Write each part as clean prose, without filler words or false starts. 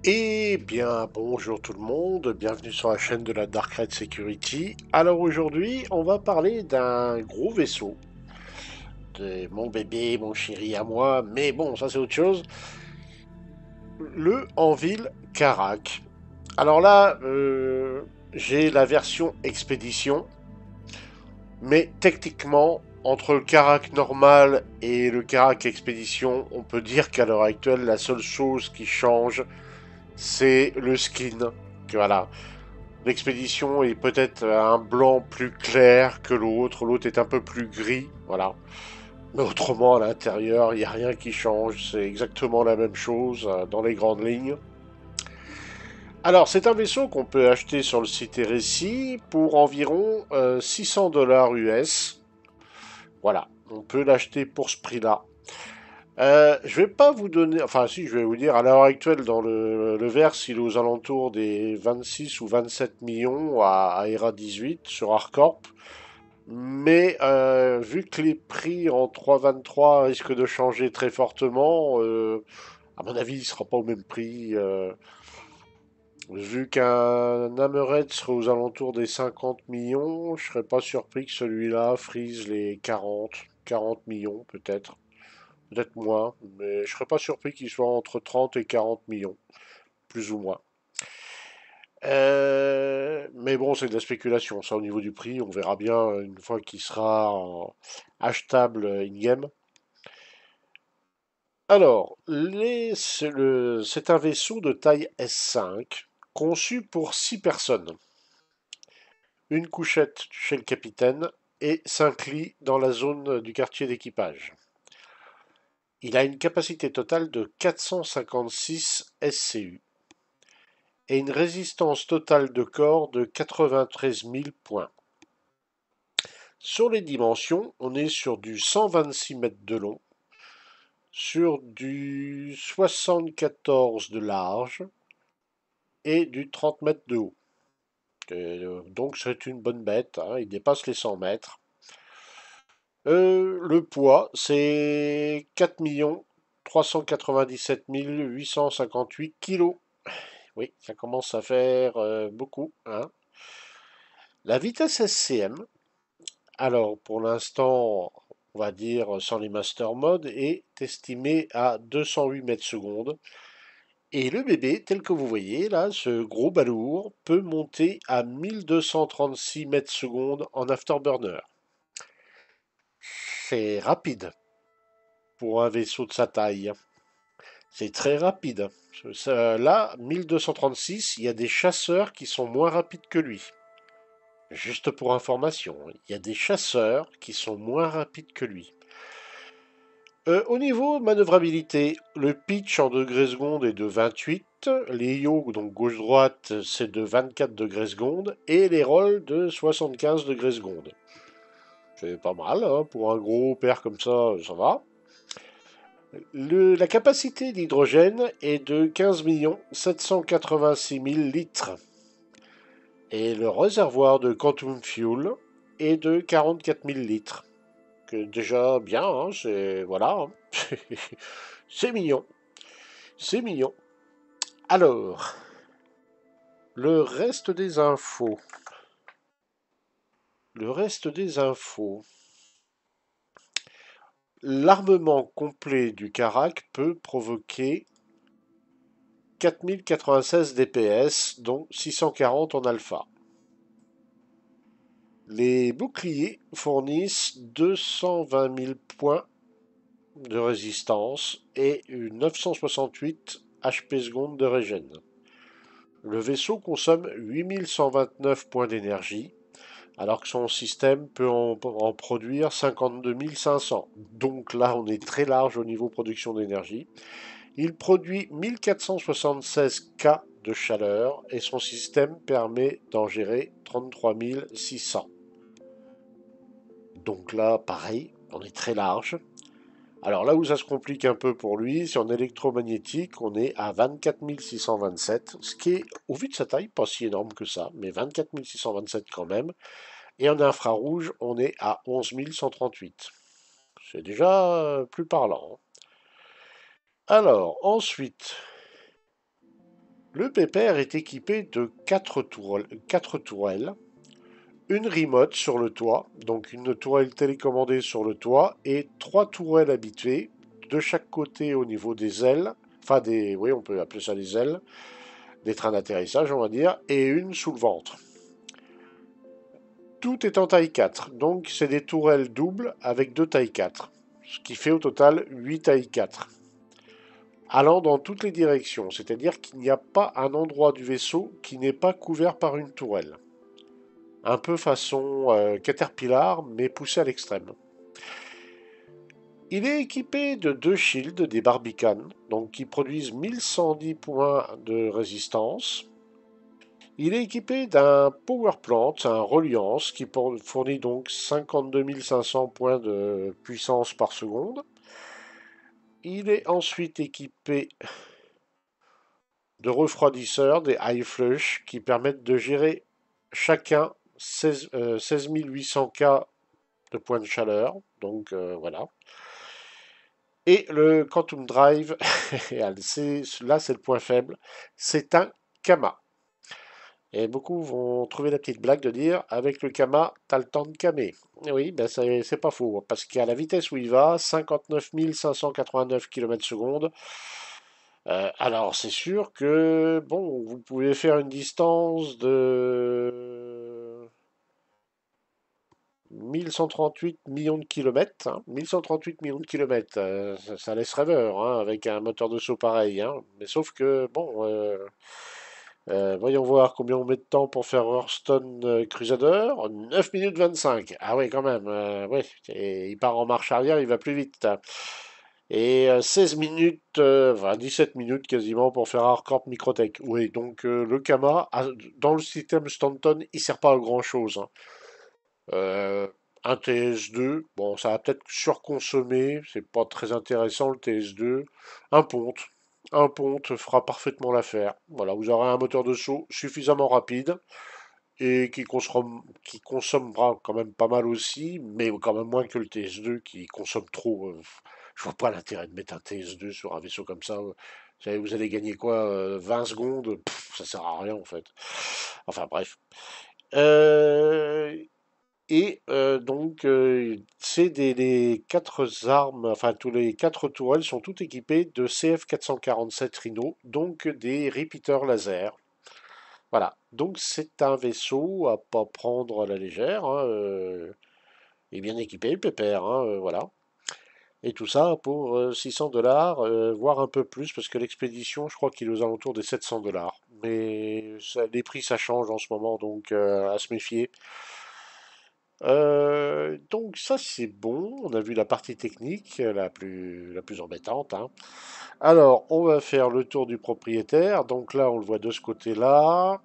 Eh bien, bonjour tout le monde, bienvenue sur la chaîne de la Dark Red Security. Alors aujourd'hui, on va parler d'un gros vaisseau, de mon bébé, mon chéri à moi, mais bon, ça c'est autre chose, le Anvil Karak. Alors là, j'ai la version Expédition, mais techniquement, entre le Karak normal et le Karak Expédition, on peut dire qu'à l'heure actuelle, la seule chose qui change, c'est le skin. Voilà. L'expédition est peut-être un blanc plus clair que l'autre, l'autre est un peu plus gris, voilà. Mais autrement, à l'intérieur, il n'y a rien qui change, c'est exactement la même chose dans les grandes lignes. Alors, c'est un vaisseau qu'on peut acheter sur le site RSI pour environ 600 dollars US. Voilà, on peut l'acheter pour ce prix-là. Je vais pas vous donner, enfin si, je vais vous dire, à l'heure actuelle, dans le Verse, il est aux alentours des 26 ou 27 millions à ERA 18 sur Arcorp. Mais vu que les prix en 3,23 risquent de changer très fortement, à mon avis, il ne sera pas au même prix. Vu qu'un Hammerhead serait aux alentours des 50 millions, je serais pas surpris que celui-là frise les 40 millions peut-être. Peut-être moins, mais je serais pas surpris qu'il soit entre 30 et 40 millions, plus ou moins. Mais bon, c'est de la spéculation. Ça, au niveau du prix, on verra bien une fois qu'il sera achetable in-game. Alors, c'est un vaisseau de taille S5, conçu pour 6 personnes. Une couchette chez le capitaine et 5 lits dans la zone du quartier d'équipage. Il a une capacité totale de 456 SCU et une résistance totale de corps de 93 000 points. Sur les dimensions, on est sur du 126 mètres de long, sur du 74 de large et du 30 mètres de haut. Donc c'est une bonne bête, hein, il dépasse les 100 mètres. Le poids, c'est 4 397 858 kilos. Oui, ça commence à faire beaucoup, hein. La vitesse SCM, alors pour l'instant, on va dire sans les master modes, est estimée à 208 mètres secondes. Et le bébé, tel que vous voyez là, ce gros balourd, peut monter à 1236 mètres secondes en afterburner. C'est rapide pour un vaisseau de sa taille. C'est très rapide. Là, 1236, il y a des chasseurs qui sont moins rapides que lui. Juste pour information, il y a des chasseurs qui sont moins rapides que lui. Au niveau manœuvrabilité, le pitch en degrés secondes est de 28, les yaws, donc gauche-droite, c'est de 24 degrés secondes, et les rolls de 75 degrés secondes. C'est pas mal, hein, pour un gros père comme ça va. La capacité d'hydrogène est de 15 786 000 litres. Et le réservoir de Quantum Fuel est de 44 000 litres. Que déjà bien, hein, c'est voilà, hein. C'est mignon, c'est mignon. Alors, le reste des infos. Le reste des infos. L'armement complet du Karak peut provoquer 4096 DPS, dont 640 en alpha. Les boucliers fournissent 220 000 points de résistance et 968 HP secondes de régène. Le vaisseau consomme 8129 points d'énergie, alors que son système peut en produire 52 500. Donc là, on est très large au niveau production d'énergie. Il produit 1476 K de chaleur et son système permet d'en gérer 33 600. Donc là, pareil, on est très large. Alors là où ça se complique un peu pour lui, c'est en électromagnétique, on est à 24 627, ce qui est, au vu de sa taille, pas si énorme que ça, mais 24 627 quand même. Et en infrarouge, on est à 11 138. C'est déjà plus parlant, hein. Alors, ensuite, Le Pépère est équipé de 4 tourelles, une remote sur le toit, donc une tourelle télécommandée sur le toit, et 3 tourelles habituées de chaque côté au niveau des ailes, enfin oui, on peut appeler ça des ailes, des trains d'atterrissage, on va dire, et une sous le ventre. Tout est en taille 4, donc c'est des tourelles doubles avec 2 tailles 4, ce qui fait au total 8 tailles 4, allant dans toutes les directions, c'est-à-dire qu'il n'y a pas un endroit du vaisseau qui n'est pas couvert par une tourelle. Un peu façon Caterpillar, mais poussé à l'extrême. Il est équipé de 2 shields, des Barbican, donc qui produisent 1110 points de résistance. Il est équipé d'un Power Plant, un reliance, qui fournit donc 52 500 points de puissance par seconde. Il est ensuite équipé de refroidisseurs, des High Flush, qui permettent de gérer chacun 16 800 K de points de chaleur. Donc voilà. Et le Quantum Drive, là c'est le point faible, c'est un Kama. Et beaucoup vont trouver la petite blague de dire avec le Kama, t'as le temps de camer. Et oui, ben c'est pas faux, parce qu'à la vitesse où il va, 59 589 km/s, alors c'est sûr que bon, vous pouvez faire une distance de 1138 millions de kilomètres, hein, 1138 millions de kilomètres, ça laisse rêveur, hein, avec un moteur de saut pareil, hein. Mais sauf que, bon, voyons voir combien on met de temps pour faire Hearthstone Crusader. 9 minutes 25. Ah oui, quand même, ouais, il part en marche arrière, il va plus vite, hein. Et 16 minutes, enfin 17 minutes quasiment pour faire Hardcore Microtech. Oui, donc le Kama, dans le système Stanton, il sert pas à grand chose, hein. Euh, un TS2, bon, ça va peut-être surconsommer, c'est pas très intéressant le TS2. Un ponte. Un ponte fera parfaitement l'affaire. Voilà, vous aurez un moteur de saut suffisamment rapide et qui consommera quand même pas mal aussi, mais quand même moins que le TS2 qui consomme trop. Je vois pas l'intérêt de mettre un TS2 sur un vaisseau comme ça. Vous allez gagner quoi 20 secondes? Ça sert à rien en fait. Enfin bref. Euh, et donc, c'est les 4 armes, enfin, tous les 4 tourelles sont toutes équipées de CF-447 Rhino, donc des repeaters laser. Voilà. Donc, c'est un vaisseau à pas prendre à la légère, hein, et bien équipé, pépère, hein, voilà. Et tout ça pour 600 dollars, voire un peu plus, parce que l'expédition, je crois qu'il est aux alentours des 700 dollars. Mais les prix, ça change en ce moment, donc à se méfier. Donc ça c'est bon, on a vu la partie technique la plus embêtante, hein. Alors on va faire le tour du propriétaire, donc là on le voit de ce côté-là,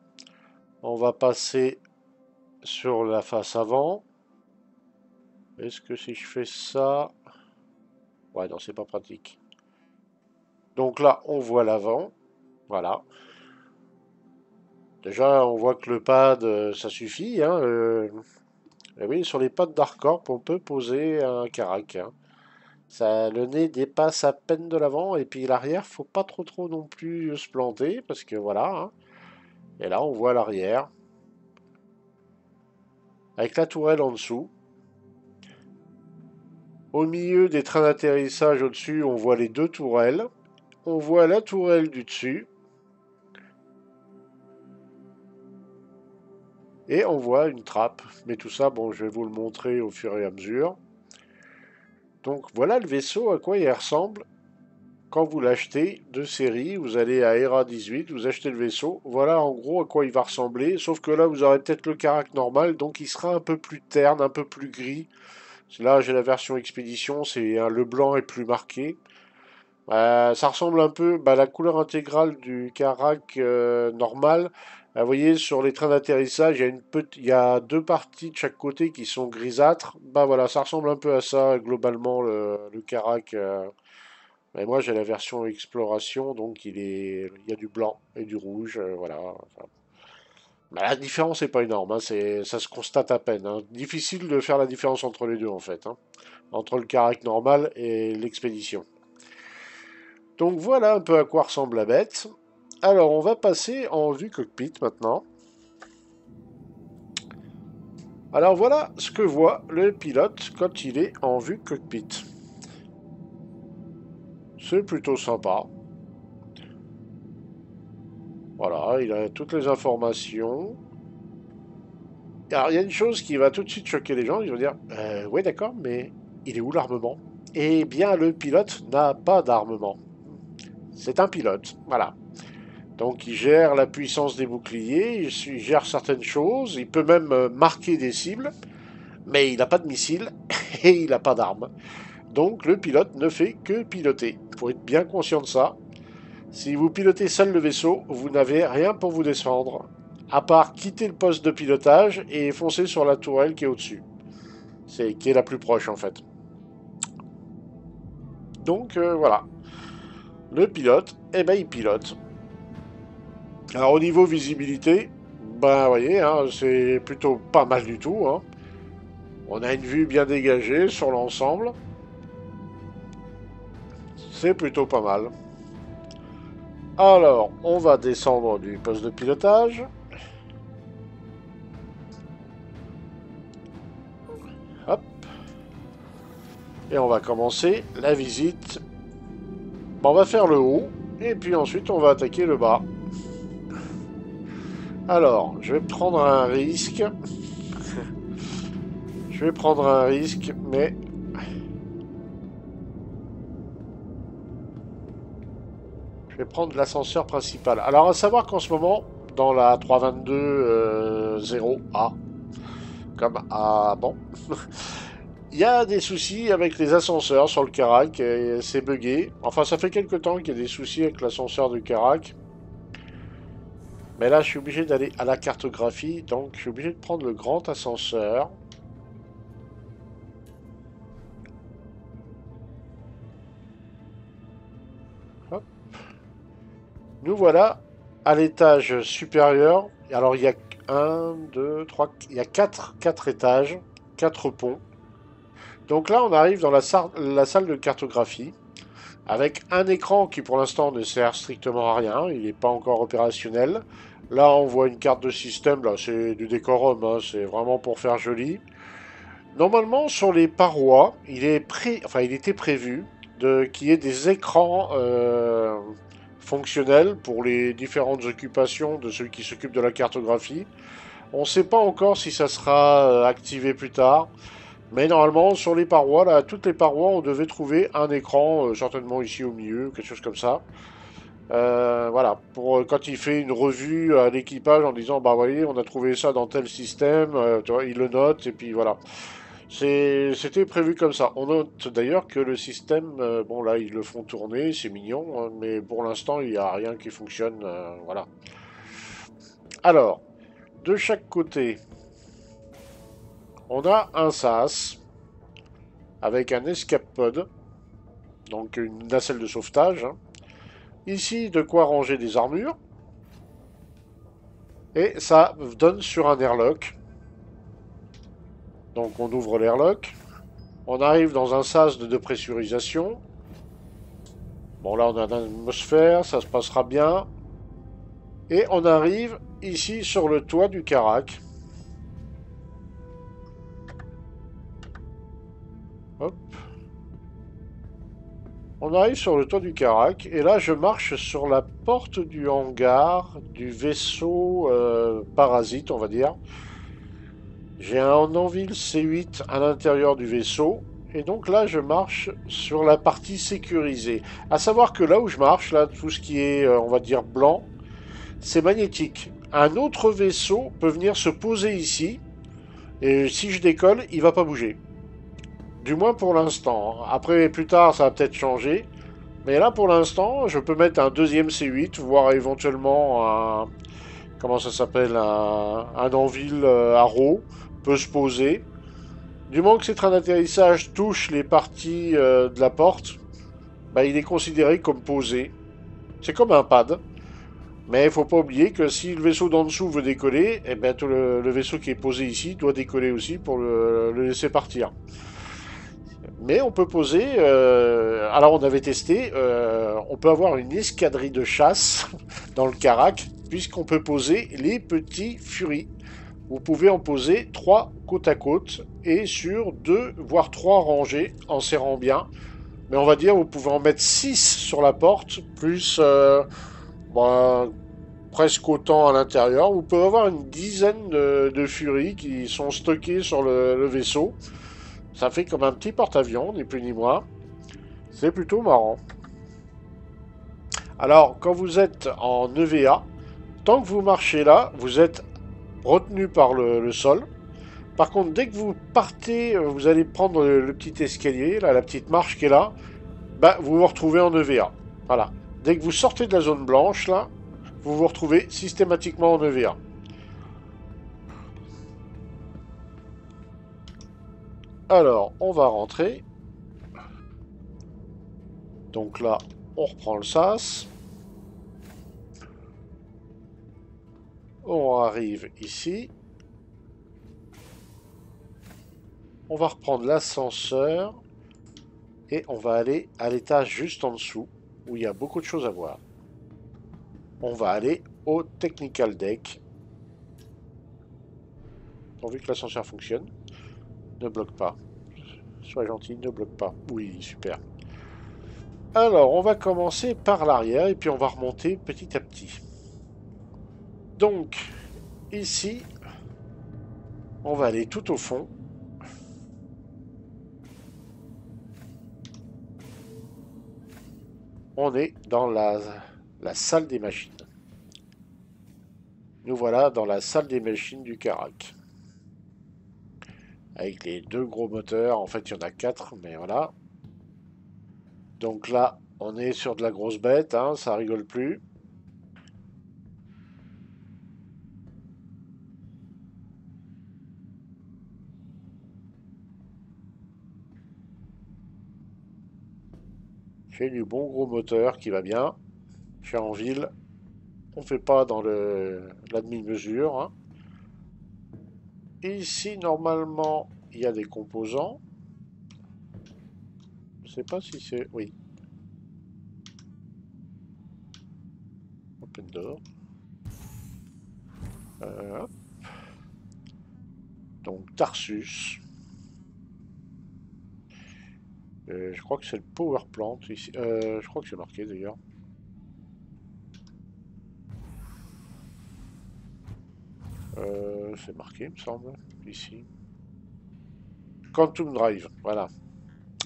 on va passer sur la face avant. Est-ce que si je fais ça... Ouais non c'est pas pratique. Donc là on voit l'avant, voilà. Déjà on voit que le pad ça suffit, hein, et oui sur les pads d'Arcorp on peut poser un carac, hein. Ça, le nez dépasse à peine de l'avant et puis l'arrière, faut pas trop non plus se planter parce que voilà, hein. Et là, on voit l'arrière avec la tourelle en dessous. Au milieu des trains d'atterrissage au-dessus, on voit les 2 tourelles. On voit la tourelle du dessus et on voit une trappe. Mais tout ça, bon, je vais vous le montrer au fur et à mesure. Donc voilà le vaisseau à quoi il ressemble. Quand vous l'achetez de série, vous allez à ERA 18, vous achetez le vaisseau, voilà en gros à quoi il va ressembler, sauf que là vous aurez peut-être le carac normal, donc il sera un peu plus terne, un peu plus gris. Là j'ai la version expédition, le blanc est plus marqué. Ça ressemble un peu, la couleur intégrale du carac normal. Vous voyez sur les trains d'atterrissage, il y a 2 parties de chaque côté qui sont grisâtres. Bah voilà, ça ressemble un peu à ça globalement le carac. Mais moi j'ai la version exploration, donc il y a du blanc et du rouge, voilà. Enfin, la différence n'est pas énorme, hein, ça se constate à peine, hein. Difficile de faire la différence entre les deux en fait, hein, entre le carac normal et l'expédition. Donc voilà un peu à quoi ressemble la bête. Alors, on va passer en vue cockpit maintenant. Alors voilà ce que voit le pilote quand il est en vue cockpit. C'est plutôt sympa. Voilà, il a toutes les informations. Alors, il y a une chose qui va tout de suite choquer les gens. Ils vont dire, ouais d'accord, mais il est où l'armement? Eh bien, le pilote n'a pas d'armement. C'est un pilote, voilà. Donc il gère la puissance des boucliers, il gère certaines choses, il peut même marquer des cibles, mais il n'a pas de missile et il n'a pas d'armes. Donc le pilote ne fait que piloter. Il faut être bien conscient de ça. Si vous pilotez seul le vaisseau, vous n'avez rien pour vous défendre, à part quitter le poste de pilotage et foncer sur la tourelle qui est au-dessus. C'est qui est la plus proche en fait. Donc voilà. Le pilote, eh ben il pilote. Alors au niveau visibilité, ben vous voyez, hein, c'est plutôt pas mal du tout. Hein. On a une vue bien dégagée sur l'ensemble. C'est plutôt pas mal. Alors, on va descendre du poste de pilotage. Hop. Et on va commencer la visite. Bon, on va faire le haut. Et puis ensuite, on va attaquer le bas. Alors, je vais prendre un risque. Je vais prendre un risque, mais... Je vais prendre l'ascenseur principal. Alors, à savoir qu'en ce moment, dans la 322-0A, comme à... bon... Il y a des soucis avec les ascenseurs sur le Karak, et c'est buggé. Enfin, ça fait quelques temps qu'il y a des soucis avec l'ascenseur du Karak. Mais là, je suis obligé d'aller à la cartographie, donc je suis obligé de prendre le grand ascenseur. Hop. Nous voilà à l'étage supérieur. Alors, il y a 1, 2, 3... Il y a 4 étages, 4 ponts. Donc là, on arrive dans la salle de cartographie, avec un écran qui pour l'instant ne sert strictement à rien, il n'est pas encore opérationnel. Là, on voit une carte de système, là c'est du décorum, hein, c'est vraiment pour faire joli. Normalement, sur les parois, il était prévu qu'il y ait des écrans fonctionnels pour les différentes occupations de celui qui s'occupe de la cartographie. On ne sait pas encore si ça sera activé plus tard. Mais normalement, sur les parois, là, toutes les parois, on devait trouver un écran, certainement ici au milieu, quelque chose comme ça. Voilà, pour quand il fait une revue à l'équipage en disant, bah voyez, on a trouvé ça dans tel système, tu vois, il le note, et puis voilà. C'était prévu comme ça. On note d'ailleurs que le système, bon là, ils le font tourner, c'est mignon, hein, mais pour l'instant, il n'y a rien qui fonctionne, voilà. Alors, de chaque côté, on a un sas avec un escape pod, donc une nacelle de sauvetage. Hein. Ici, de quoi ranger des armures. Et ça donne sur un airlock. Donc on ouvre l'airlock. On arrive dans un sas de dépressurisation. Bon là on a une atmosphère, ça se passera bien. Et on arrive ici sur le toit du Karak. Hop. On arrive sur le toit du Karak, et là je marche sur la porte du hangar du vaisseau parasite, on va dire. J'ai un Anvil C8 à l'intérieur du vaisseau, et donc là je marche sur la partie sécurisée. À savoir que là où je marche, là tout ce qui est, on va dire, blanc, c'est magnétique. Un autre vaisseau peut venir se poser ici, et si je décolle, il va pas bouger. Du moins pour l'instant. Après, plus tard, ça va peut-être changer. Mais là, pour l'instant, je peux mettre un deuxième C8, voire éventuellement un... Comment ça s'appelle? Un Anvil Arrow peut se poser. Du moment que ces trains d'atterrissage touchent les parties de la porte, bah, il est considéré comme posé. C'est comme un pad. Mais il ne faut pas oublier que si le vaisseau d'en dessous veut décoller, eh ben, tout le vaisseau qui est posé ici doit décoller aussi pour le laisser partir. Mais on peut poser... alors on avait testé, on peut avoir une escadrille de chasse dans le Karak, puisqu'on peut poser les petits Furies. Vous pouvez en poser 3 côte à côte, et sur 2, voire 3 rangées, en serrant bien. Mais on va dire, vous pouvez en mettre 6 sur la porte, plus bah, presque autant à l'intérieur. Vous pouvez avoir une dizaine de Furies qui sont stockées sur le vaisseau. Ça fait comme un petit porte-avions, ni plus ni moins. C'est plutôt marrant. Alors, quand vous êtes en EVA, tant que vous marchez là, vous êtes retenu par le sol. Par contre, dès que vous partez, vous allez prendre le petit escalier, là, la petite marche qui est là, bah, vous vous retrouvez en EVA. Voilà. Dès que vous sortez de la zone blanche, là, vous vous retrouvez systématiquement en EVA. Alors, on va rentrer. Donc là, on reprend le sas. On arrive ici. On va reprendre l'ascenseur. Et on va aller à l'étage juste en dessous, où il y a beaucoup de choses à voir. On va aller au Technical Deck. Pourvu que l'ascenseur fonctionne. Ne bloque pas. Sois gentil, ne bloque pas. Oui, super. Alors, on va commencer par l'arrière et puis on va remonter petit à petit. Donc, ici, on va aller tout au fond. On est dans la salle des machines. Nous voilà dans la salle des machines du Karak. Avec les 2 gros moteurs. En fait, il y en a 4, mais voilà. Donc là, on est sur de la grosse bête, hein, ça rigole plus. J'ai du bon gros moteur qui va bien. Je suis en ville. On fait pas dans la demi-mesure. Hein. Ici, normalement, il y a des composants. Je sais pas si c'est... Oui. Open door. Hop. Donc, Tarsus. Je crois que c'est le power plant ici. Je crois que c'est marqué d'ailleurs. C'est marqué, il me semble, ici. Quantum Drive, voilà.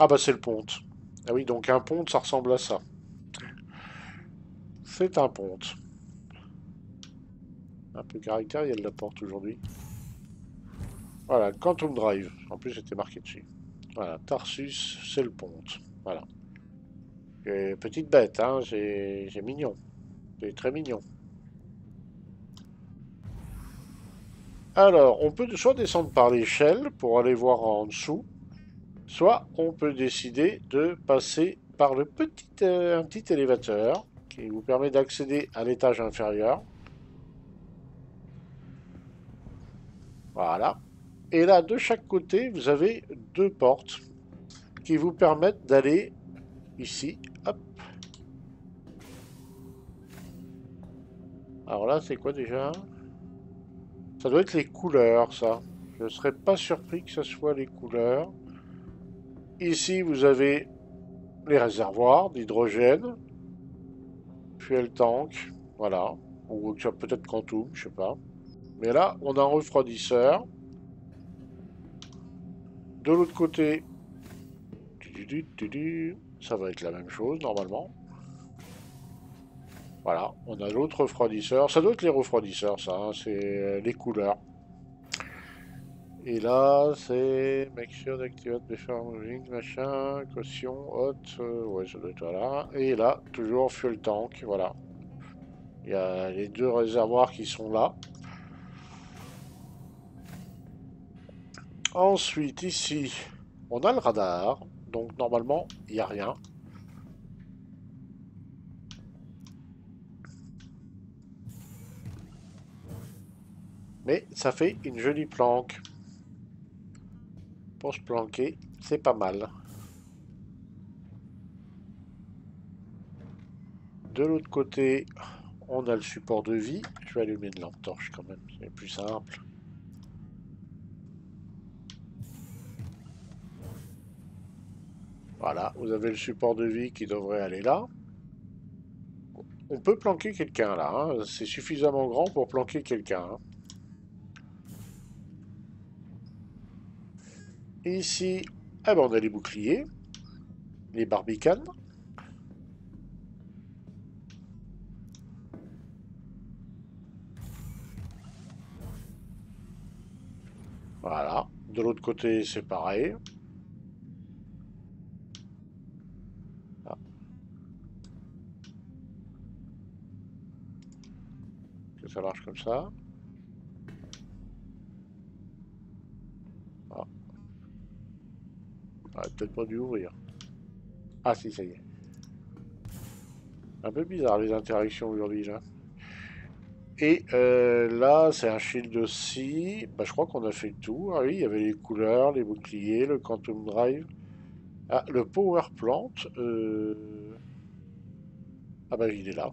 Ah bah c'est le ponte. Ah oui, donc un ponte, ça ressemble à ça. C'est un ponte. Un peu caractériel la porte aujourd'hui. Voilà, Quantum Drive. En plus, c'était marqué dessus. Voilà, Tarsus, c'est le ponte. Voilà. Et petite bête, hein, j'ai mignon. C'est très mignon. Alors, on peut soit descendre par l'échelle pour aller voir en dessous, soit on peut décider de passer par un petit élévateur qui vous permet d'accéder à l'étage inférieur. Voilà. Et là, de chaque côté, vous avez 2 portes qui vous permettent d'aller ici. Hop. Alors là, c'est quoi déjà? Ça doit être les couleurs, ça. Je ne serais pas surpris que ce soit les couleurs. Ici, vous avez les réservoirs d'hydrogène. Fuel tank. Voilà. Ou peut-être Quantum, je sais pas. Mais là, on a un refroidisseur. De l'autre côté, ça va être la même chose normalement. Voilà, on a l'autre refroidisseur. Ça doit être les refroidisseurs, ça. Hein, c'est les couleurs. Et là, c'est make sure d'activate before moving, machin, caution, hot. Ouais, ça doit être là. Et là, toujours fuel tank. Voilà. Il y a les 2 réservoirs qui sont là. Ensuite, ici, on a le radar. Donc, normalement, il n'y a rien. Mais ça fait une jolie planque. Pour se planquer, c'est pas mal. De l'autre côté, on a le support de vie. Je vais allumer une lampe torche quand même, c'est plus simple. Voilà, vous avez le support de vie qui devrait aller là. On peut planquer quelqu'un là, hein. C'est suffisamment grand pour planquer quelqu'un, hein. Ici, eh ben, on a les boucliers, les barbicanes. Voilà. De l'autre côté, c'est pareil. Ah, que ça marche comme ça. Ah, on aurait peut-être pas dû ouvrir. Ah si, ça y est. Un peu bizarre les interactions aujourd'hui là. Et là, c'est un shield aussi. Bah, je crois qu'on a fait tout. Ah oui, il y avait les couleurs, les boucliers, le Quantum Drive. Ah, le Power Plant. Ah bah, il est là.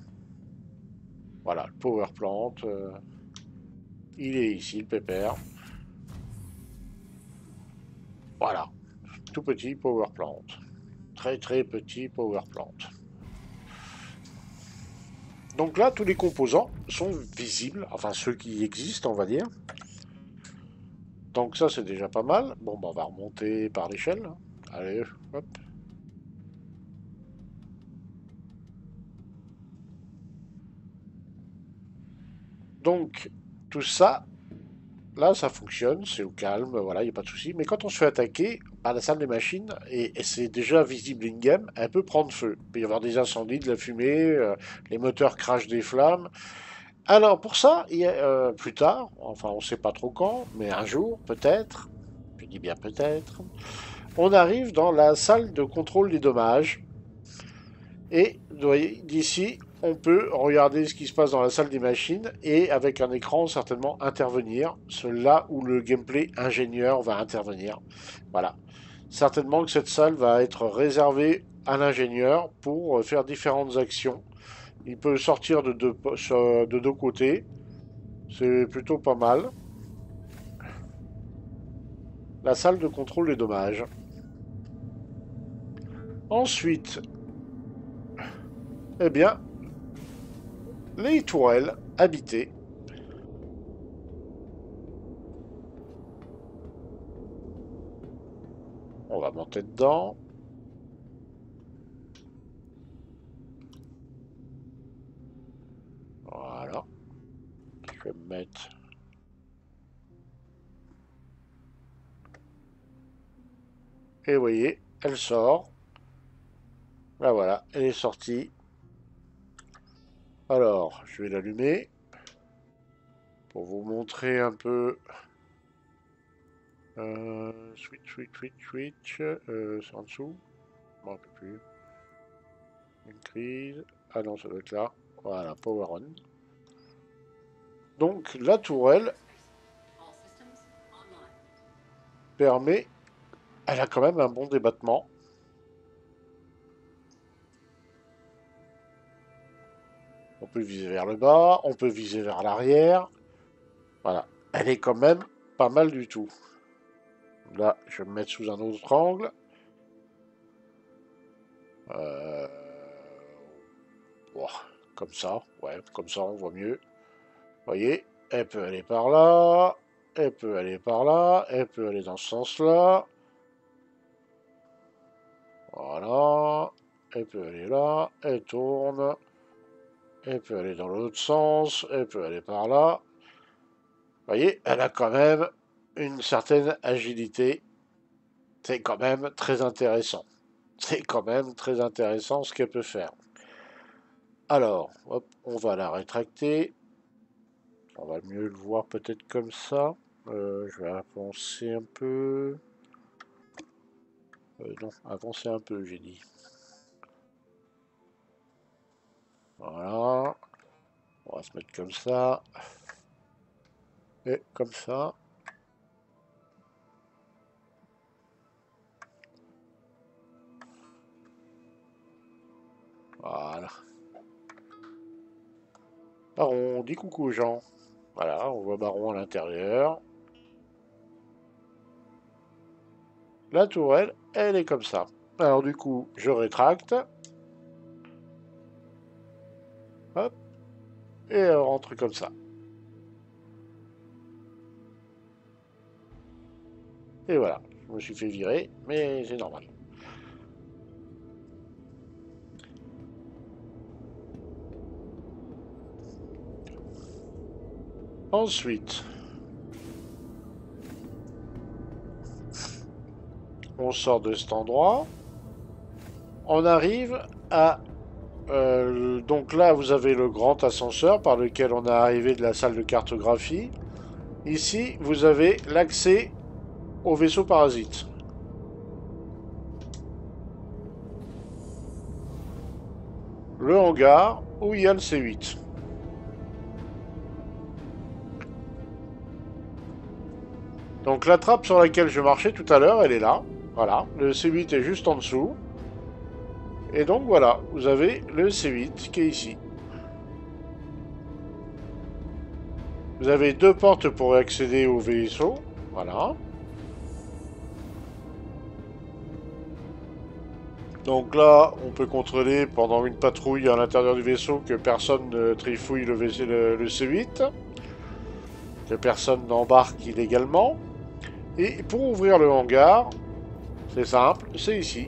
Voilà, le Power Plant. Il est ici, le pépère. Voilà, tout petit Power Plant. Très très petit Power Plant. Donc là, tous les composants sont visibles, enfin ceux qui existent, on va dire. Donc ça, c'est déjà pas mal. Bon, bah, on va remonter par l'échelle. Allez, hop. Donc, tout ça, là, ça fonctionne, c'est au calme, voilà, il n'y a pas de souci. Mais quand on se fait attaquer, bah, la salle des machines, et c'est déjà visible in-game, elle peut prendre feu. Il peut y avoir des incendies, de la fumée, les moteurs crachent des flammes. Alors, pour ça, plus tard, enfin, on ne sait pas trop quand, mais un jour, peut-être, je dis bien peut-être, on arrive dans la salle de contrôle des dommages. Et d'ici, on peut regarder ce qui se passe dans la salle des machines et avec un écran certainement intervenir. C'est là où le gameplay ingénieur va intervenir. Voilà. Certainement que cette salle va être réservée à l'ingénieur pour faire différentes actions. Il peut sortir de deux côtés. C'est plutôt pas mal. La salle de contrôle des dommages. Ensuite, eh bien, les tourelles habitées. On va monter dedans. Voilà. Je vais me mettre. Et vous voyez, elle sort. Là voilà, elle est sortie. Alors, je vais l'allumer pour vous montrer un peu. Switch. C'est en dessous. Je m'en rappelle plus. Une crise. Ah non, ça doit être là. Voilà, Power On. Donc, la tourelle permet. Elle a quand même un bon débattement. On peut viser vers le bas, on peut viser vers l'arrière. Voilà. Elle est quand même pas mal du tout. Là, je vais me mettre sous un autre angle. Euh, Ouah, comme ça, ouais, comme ça on voit mieux. Vous voyez, elle peut aller par là, elle peut aller par là, elle peut aller dans ce sens-là. Voilà, elle peut aller là, elle tourne, elle peut aller dans l'autre sens, elle peut aller par là. Vous voyez, elle a quand même une certaine agilité. C'est quand même très intéressant. C'est quand même très intéressant ce qu'elle peut faire. Alors, hop, on va la rétracter. On va mieux le voir peut-être comme ça. Je vais avancer un peu. Non, avancer un peu, j'ai dit. Voilà. On va se mettre comme ça. Et comme ça. Voilà. Baron, dis coucou aux gens. Voilà, on voit Baron à l'intérieur. La tourelle, elle est comme ça. Alors du coup, je rétracte. Hop. Et elle rentre comme ça. Et voilà, je me suis fait virer, mais c'est normal. Ensuite, on sort de cet endroit. On arrive à... donc là, vous avez le grand ascenseur par lequel on est arrivé de la salle de cartographie. Ici, vous avez l'accès au vaisseau parasite. Le hangar où il y a le C8. Donc la trappe sur laquelle je marchais tout à l'heure, elle est là. Voilà, le C8 est juste en dessous. Et donc voilà, vous avez le C8 qui est ici. Vous avez deux portes pour accéder au vaisseau. Voilà. Donc là, on peut contrôler pendant une patrouille à l'intérieur du vaisseau que personne ne trifouille le C8. Que personne n'embarque illégalement. Et pour ouvrir le hangar, c'est simple, c'est ici.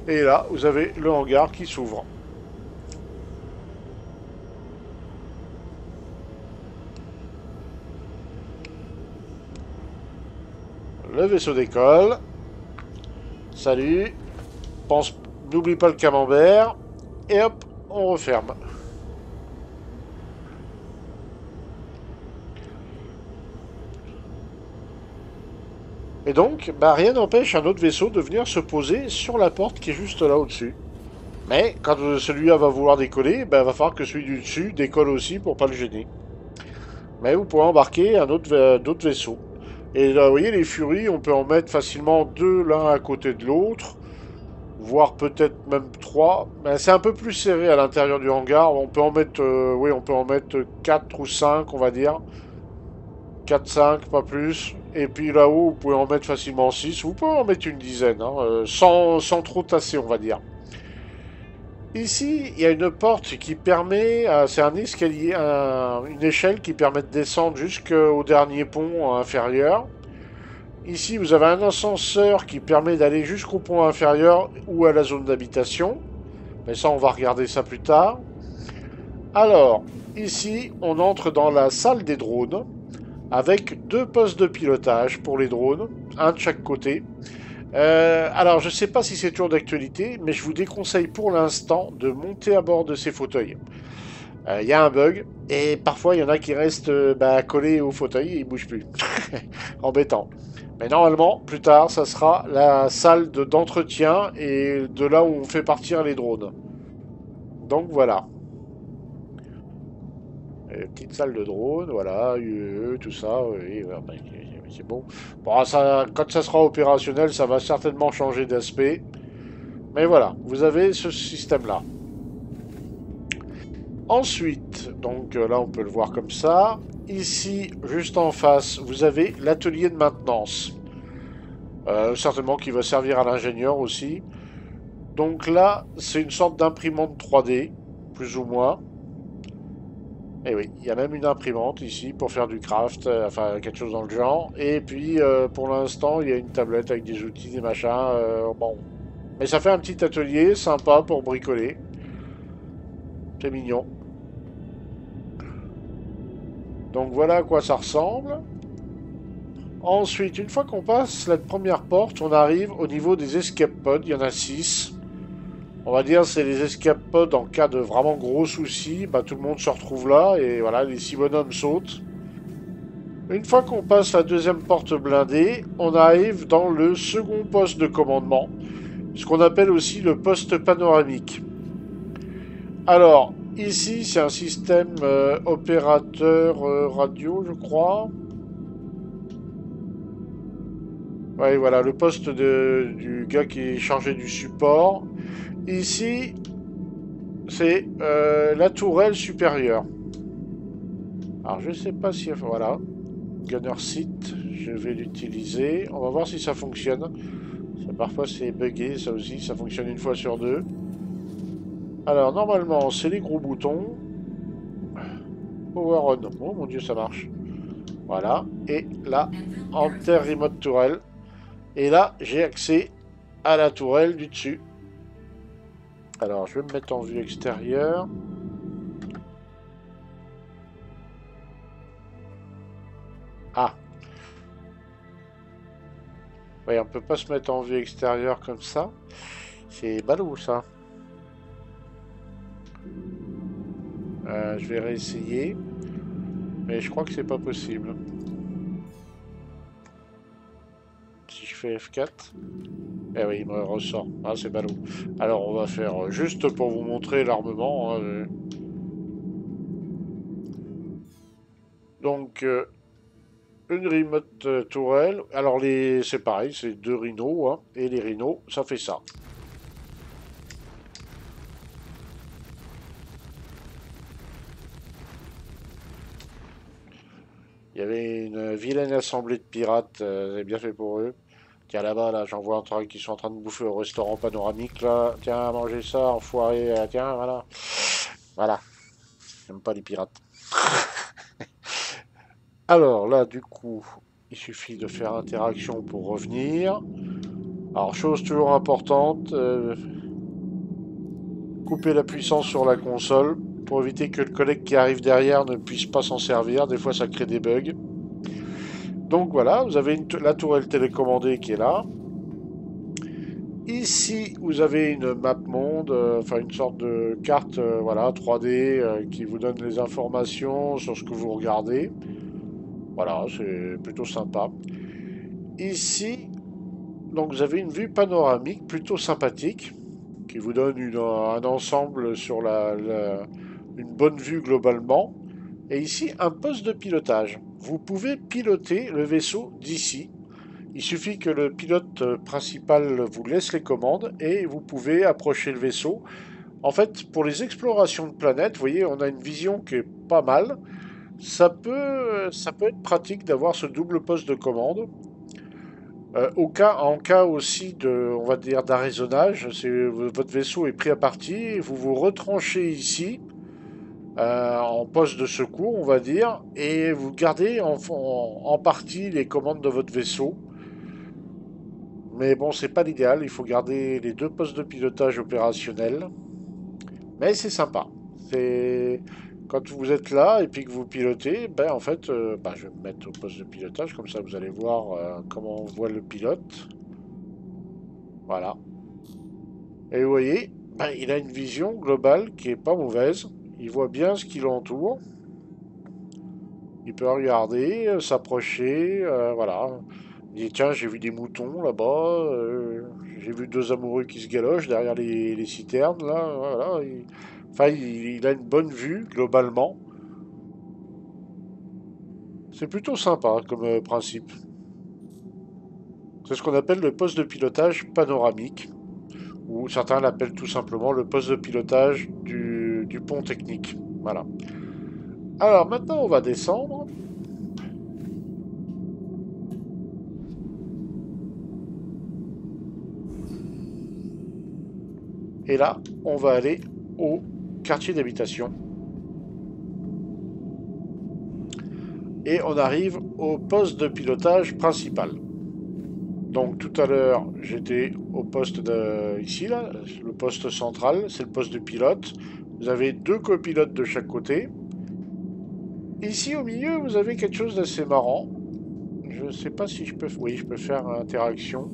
Et là, vous avez le hangar qui s'ouvre. Le vaisseau décolle. Salut. Pense, n'oublie pas le camembert. Et hop, on referme. Et donc, bah, rien n'empêche un autre vaisseau de venir se poser sur la porte qui est juste là au-dessus. Mais quand celui-là va vouloir décoller, bah, va falloir que celui du dessus décolle aussi pour pas le gêner. Mais vous pourrez embarquer d'autres vaisseaux. Et là, vous voyez, les Furies, on peut en mettre facilement deux l'un à côté de l'autre, voire peut-être même trois. Mais c'est un peu plus serré à l'intérieur du hangar. On peut en mettre, oui, on peut en mettre 4 ou 5, on va dire. 4, 5, pas plus. Et puis là-haut, vous pouvez en mettre facilement 6. Vous pouvez en mettre une dizaine, hein, sans trop tasser, on va dire. Ici, il y a une porte qui permet, c'est un escalier, une échelle qui permet de descendre jusqu'au dernier pont inférieur. Ici, vous avez un ascenseur qui permet d'aller jusqu'au pont inférieur ou à la zone d'habitation. Mais ça, on va regarder ça plus tard. Alors, ici, on entre dans la salle des drones avec deux postes de pilotage pour les drones, un de chaque côté. Alors, je ne sais pas si c'est toujours d'actualité, mais je vous déconseille pour l'instant de monter à bord de ces fauteuils. Il y a un bug, et parfois il y en a qui restent collés au fauteuil et ils ne bougent plus. Embêtant. Mais normalement, plus tard, ça sera la salle d'entretien et de là où on fait partir les drones. Donc voilà. Petite salle de drone, voilà, UE, tout ça, oui, c'est bon. Bon, ça, quand ça sera opérationnel, ça va certainement changer d'aspect. Mais voilà, vous avez ce système-là. Ensuite, donc là on peut le voir comme ça. Ici, juste en face, vous avez l'atelier de maintenance. Certainement qui va servir à l'ingénieur aussi. Donc là, c'est une sorte d'imprimante 3D, plus ou moins. Et oui, il y a même une imprimante ici pour faire du craft, enfin quelque chose dans le genre. Et puis pour l'instant, il y a une tablette avec des outils, des machins. Bon. Mais ça fait un petit atelier sympa pour bricoler. C'est mignon. Donc voilà à quoi ça ressemble. Ensuite, une fois qu'on passe la première porte, on arrive au niveau des escape pods. Il y en a 6. On va dire c'est les escape pods en cas de vraiment gros soucis. Bah, tout le monde se retrouve là et voilà, les 6 bonhommes sautent. Une fois qu'on passe la deuxième porte blindée, on arrive dans le second poste de commandement. Ce qu'on appelle aussi le poste panoramique. Alors, ici, c'est un système opérateur radio, je crois. Ouais, voilà, le poste du gars qui est chargé du support. Ici, c'est la tourelle supérieure. Alors je sais pas si... Voilà. Gunner Seat, je vais l'utiliser. On va voir si ça fonctionne. Ça, parfois c'est buggé, ça aussi, ça fonctionne une fois sur deux. Alors normalement c'est les gros boutons. Power on. Oh mon dieu, ça marche. Voilà. Et là, Enter Remote Tourelle. Et là, j'ai accès à la tourelle du dessus. Alors, je vais me mettre en vue extérieure. Ah. Oui, on peut pas se mettre en vue extérieure comme ça. C'est ballot, ça. Je vais réessayer. Mais je crois que c'est pas possible. Si je fais F4... Eh oui, il me ressort. Ah, c'est ballot. Alors, on va faire juste pour vous montrer l'armement. Hein. Donc, une remote tourelle. Alors, c'est pareil, c'est deux rhinos. Hein. Et les rhinos, ça fait ça. Il y avait une vilaine assemblée de pirates. J'ai bien fait pour eux. Tiens, là-bas, là, j'en vois un train qui sont en train de bouffer au restaurant panoramique, là. Tiens, mangez ça, enfoiré. Tiens, voilà. Voilà. J'aime pas les pirates. Alors, là, du coup, il suffit de faire interaction pour revenir. Alors, chose toujours importante, couper la puissance sur la console pour éviter que le collègue qui arrive derrière ne puisse pas s'en servir. Des fois, ça crée des bugs. Donc voilà, vous avez la tourelle télécommandée qui est là. Ici, vous avez une map monde, enfin une sorte de carte voilà, 3D qui vous donne les informations sur ce que vous regardez. Voilà, c'est plutôt sympa. Ici, donc vous avez une vue panoramique plutôt sympathique qui vous donne un ensemble sur une bonne vue globalement. Et ici, un poste de pilotage. Vous pouvez piloter le vaisseau d'ici. Il suffit que le pilote principal vous laisse les commandes et vous pouvez approcher le vaisseau. En fait, pour les explorations de planètes, vous voyez, on a une vision qui est pas mal. Ça peut être pratique d'avoir ce double poste de commande. En cas aussi de, on va dire, d'arraisonnage, votre vaisseau est pris à partie, vous vous retranchez ici, en poste de secours, on va dire, et vous gardez en partie les commandes de votre vaisseau. Mais bon, c'est pas l'idéal, il faut garder les deux postes de pilotage opérationnels. Mais c'est sympa. C'est quand vous êtes là et puis que vous pilotez, ben en fait, je vais me mettre au poste de pilotage, comme ça vous allez voir comment on voit le pilote. Voilà. Et vous voyez, ben, il a une vision globale qui est pas mauvaise. Il voit bien ce qui l'entoure. Il peut regarder, s'approcher, voilà. Il dit tiens, j'ai vu des moutons là-bas, j'ai vu deux amoureux qui se galochent derrière les citernes là, voilà. Enfin, il a une bonne vue globalement. C'est plutôt sympa comme principe. C'est ce qu'on appelle le poste de pilotage panoramique, ou certains l'appellent tout simplement le poste de pilotage du pont technique. Voilà. Alors maintenant, on va descendre. Et là, on va aller au quartier d'habitation. Et on arrive au poste de pilotage principal. Donc tout à l'heure, j'étais au poste ici, là, le poste central, c'est le poste de pilote. Vous avez deux copilotes de chaque côté. Ici au milieu, vous avez quelque chose d'assez marrant. Je ne sais pas si je peux... Oui, je peux faire interaction.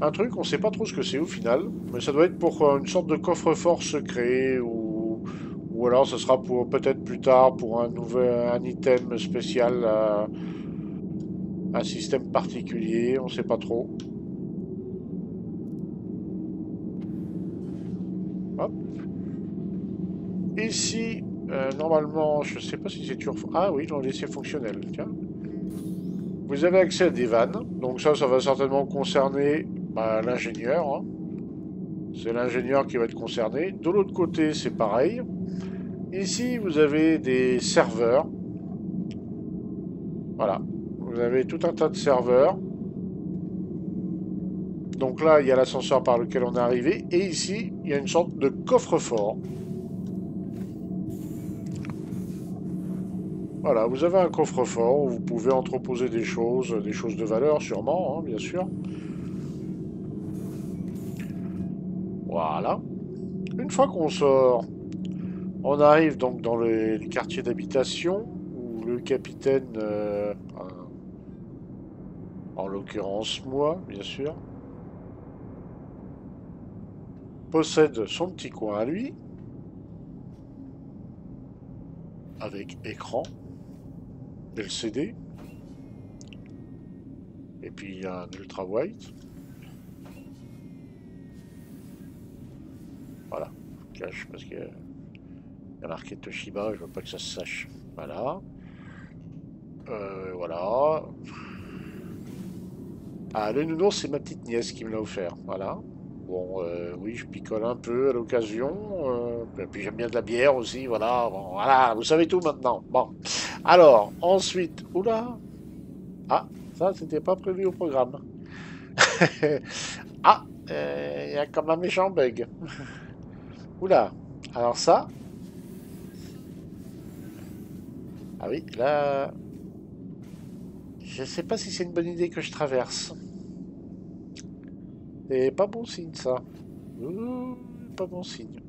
Un truc, on ne sait pas trop ce que c'est au final, mais ça doit être pour une sorte de coffre-fort secret ou alors ce sera pour peut-être plus tard pour un item spécial, un système particulier, on ne sait pas trop. Hop. Ici, normalement, je ne sais pas si c'est toujours... Ah oui, ils l'ont laissé fonctionnel, tiens. Vous avez accès à des vannes, donc ça va certainement concerner l'ingénieur. Hein. C'est l'ingénieur qui va être concerné. De l'autre côté, c'est pareil. Ici, vous avez des serveurs. Voilà. Vous avez tout un tas de serveurs. Donc là, il y a l'ascenseur par lequel on est arrivé. Et ici, il y a une sorte de coffre-fort. Voilà, vous avez un coffre-fort où vous pouvez entreposer des choses de valeur sûrement, hein, bien sûr. Voilà. Une fois qu'on sort, on arrive donc dans les quartiers d'habitation où le capitaine, en l'occurrence moi, bien sûr, possède son petit coin à lui, avec écran, LCD, et puis un ultra white. Voilà, je cache parce que y a marqué Toshiba, je veux pas que ça se sache. Voilà. Voilà. Ah, le nounours, c'est ma petite nièce qui me l'a offert. Voilà. Bon, oui, je picole un peu à l'occasion. Puis j'aime bien de la bière aussi. Voilà. Bon, voilà, vous savez tout maintenant. Bon. Alors, ensuite. Oula. Ah, ça, c'était pas prévu au programme. Ah, il y a comme un méchant bug. Oula. Alors ça. Ah oui, là. Je sais pas si c'est une bonne idée que je traverse. C'est pas bon signe, ça. Pas bon signe.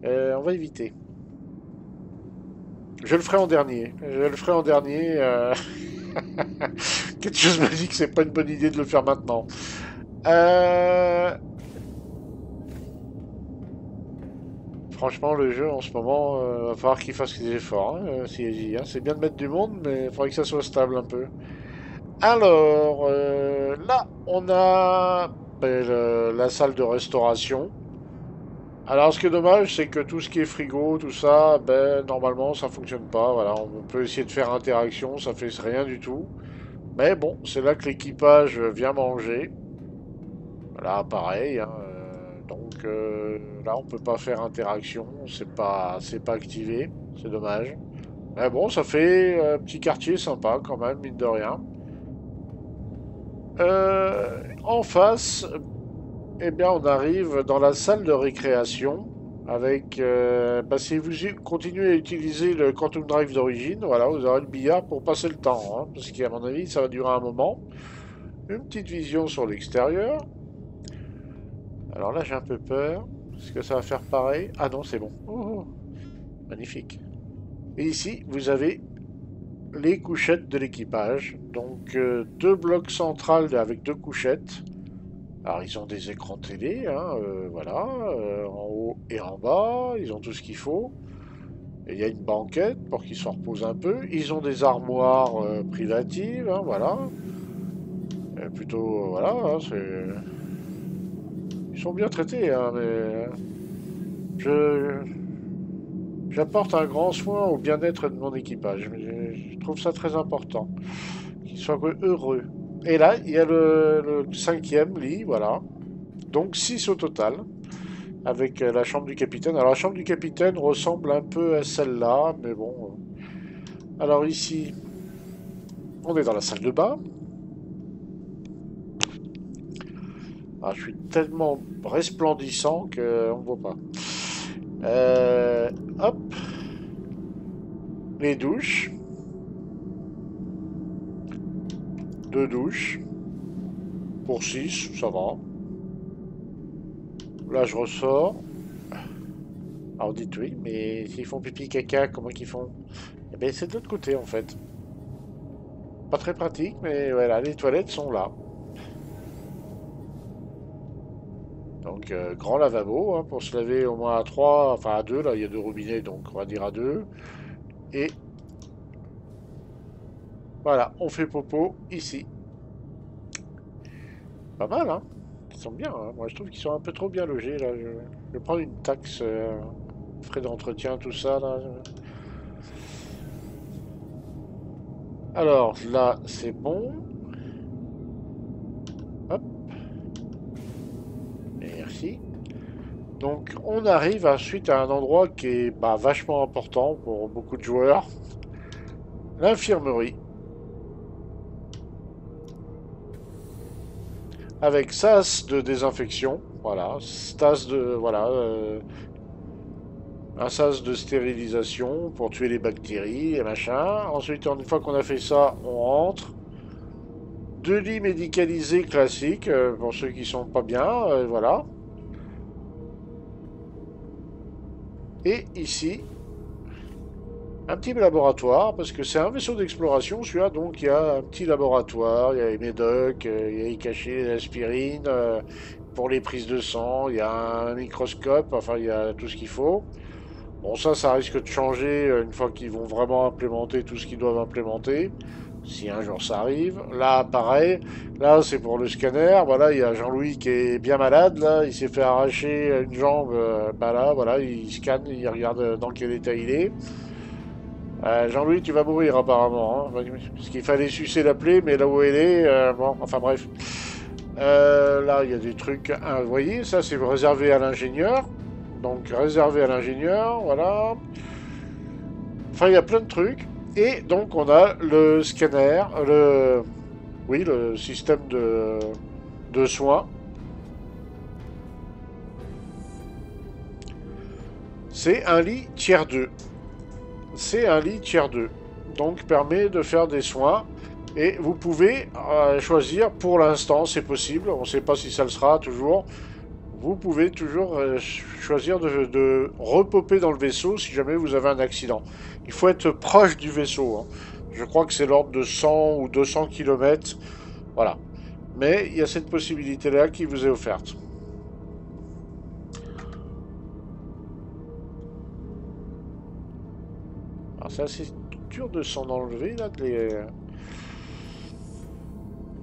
On va éviter. Je le ferai en dernier. Je le ferai en dernier. Quelque chose me dit que c'est pas une bonne idée de le faire maintenant. Franchement, le jeu en ce moment, va falloir qu'il fasse des efforts. Hein, hein. C'est bien de mettre du monde, mais il faudrait que ça soit stable un peu. Alors, là, on a la salle de restauration. Alors, ce qui est dommage, c'est que tout ce qui est frigo, tout ça, ben, normalement, ça fonctionne pas. Voilà, on peut essayer de faire interaction, ça fait rien du tout. Mais bon, c'est là que l'équipage vient manger. Voilà, pareil, hein, donc là, on peut pas faire interaction, c'est pas activé, c'est dommage. Mais bon, ça fait un petit quartier sympa quand même, mine de rien. En face, eh bien, on arrive dans la salle de récréation avec, bah, si vous continuez à utiliser le Quantum Drive d'origine, voilà, vous aurez le billard pour passer le temps, hein, parce qu'à mon avis, ça va durer un moment. Une petite vision sur l'extérieur. Alors là, j'ai un peu peur. Est-ce que ça va faire pareil? Ah non, c'est bon. Oh, magnifique. Et ici, vous avez les couchettes de l'équipage. Donc, deux blocs centrales avec deux couchettes. Alors, ils ont des écrans télé, hein, voilà, en haut et en bas. Ils ont tout ce qu'il faut. Et il y a une banquette pour qu'ils se reposent un peu. Ils ont des armoires privatives, hein, voilà. Plutôt, voilà, hein, ils sont bien traités, hein, mais je, j'apporte un grand soin au bien-être de mon équipage. Je trouve ça très important. Qu'ils soient heureux. Et là, il y a le cinquième lit, voilà. Donc 6 au total, avec la chambre du capitaine. Alors la chambre du capitaine ressemble un peu à celle-là, mais bon. Alors ici, on est dans la salle de bain. Ah, je suis tellement resplendissant qu'on ne voit pas. Hop. Les douches. Deux douches. Pour 6, ça va. Là, je ressors. Alors, dites oui, mais s'ils font pipi caca, comment qu'ils font? Eh bien, c'est de l'autre côté, en fait. Pas très pratique, mais voilà, les toilettes sont là. Donc, grand lavabo, hein, pour se laver au moins à 3, enfin à 2, là, il y a deux robinets, donc on va dire à 2. Et voilà, on fait popo ici. Pas mal, hein? Ils sont bien, hein. Moi, je trouve qu'ils sont un peu trop bien logés, là. Je vais prendre une taxe, frais d'entretien, tout ça, là. Alors, là, c'est bon. Hop. Merci. Donc on arrive ensuite à un endroit qui est vachement important pour beaucoup de joueurs. L'infirmerie. Avec sas de désinfection. Voilà. Sas de. Voilà. Un sas de stérilisation pour tuer les bactéries et machin. Ensuite, une fois qu'on a fait ça, on rentre. 2 lits médicalisés classiques pour ceux qui sont pas bien. Voilà. Et ici, un petit laboratoire, parce que c'est un vaisseau d'exploration, celui-là, donc il y a un petit laboratoire, il y a les médocs, il y a les cachets, l'aspirine, pour les prises de sang, il y a un microscope, enfin il y a tout ce qu'il faut. Bon, ça risque de changer une fois qu'ils vont vraiment implémenter tout ce qu'ils doivent implémenter. Si un jour ça arrive. Là, pareil. Là, c'est pour le scanner. Voilà, il y a Jean-Louis qui est bien malade. Là, il s'est fait arracher une jambe. Là, voilà, il scanne, il regarde dans quel état il est. Jean-Louis, tu vas mourir apparemment. Hein, parce qu'il fallait sucer la plaie, mais là où elle est, bon, enfin bref. Là, il y a des trucs. Vous voyez, ça, c'est réservé à l'ingénieur. Donc, réservé à l'ingénieur, voilà. Enfin, il y a plein de trucs. Et donc, on a le scanner, oui, le système de soins. C'est un lit tiers 2. C'est un lit tiers 2. Donc, permet de faire des soins. Et vous pouvez choisir, pour l'instant, c'est possible. On ne sait pas si ça le sera toujours. Vous pouvez toujours choisir de repopper dans le vaisseau si jamais vous avez un accident. Il faut être proche du vaisseau. Hein. Je crois que c'est l'ordre de 100 ou 200 km. Voilà. Mais il y a cette possibilité-là qui vous est offerte. Alors c'est assez dur de s'en enlever là.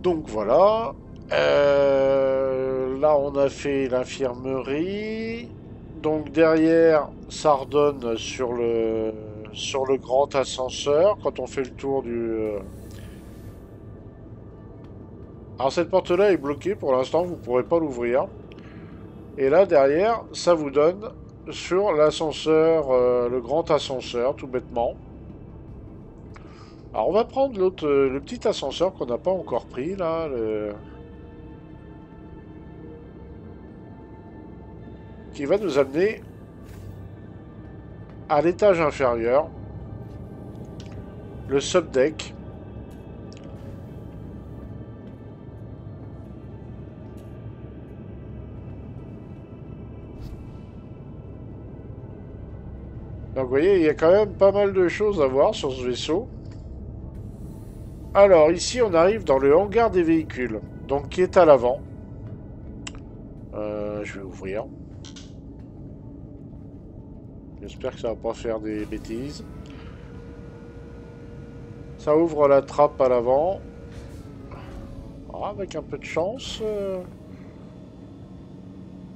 Donc voilà. Là, on a fait l'infirmerie. Donc derrière, ça redonne sur le grand ascenseur quand on fait le tour du. Alors cette porte-là est bloquée pour l'instant, vous ne pourrez pas l'ouvrir. Et là derrière, ça vous donne sur l'ascenseur, le grand ascenseur, tout bêtement. Alors on va prendre le petit ascenseur qu'on n'a pas encore pris là. Qui va nous amener à l'étage inférieur, le subdeck. Donc vous voyez, il y a quand même pas mal de choses à voir sur ce vaisseau. Alors ici on arrive dans le hangar des véhicules, donc qui est à l'avant. Je vais ouvrir. J'espère que ça va pas faire des bêtises. Ça ouvre la trappe à l'avant. Ah, avec un peu de chance.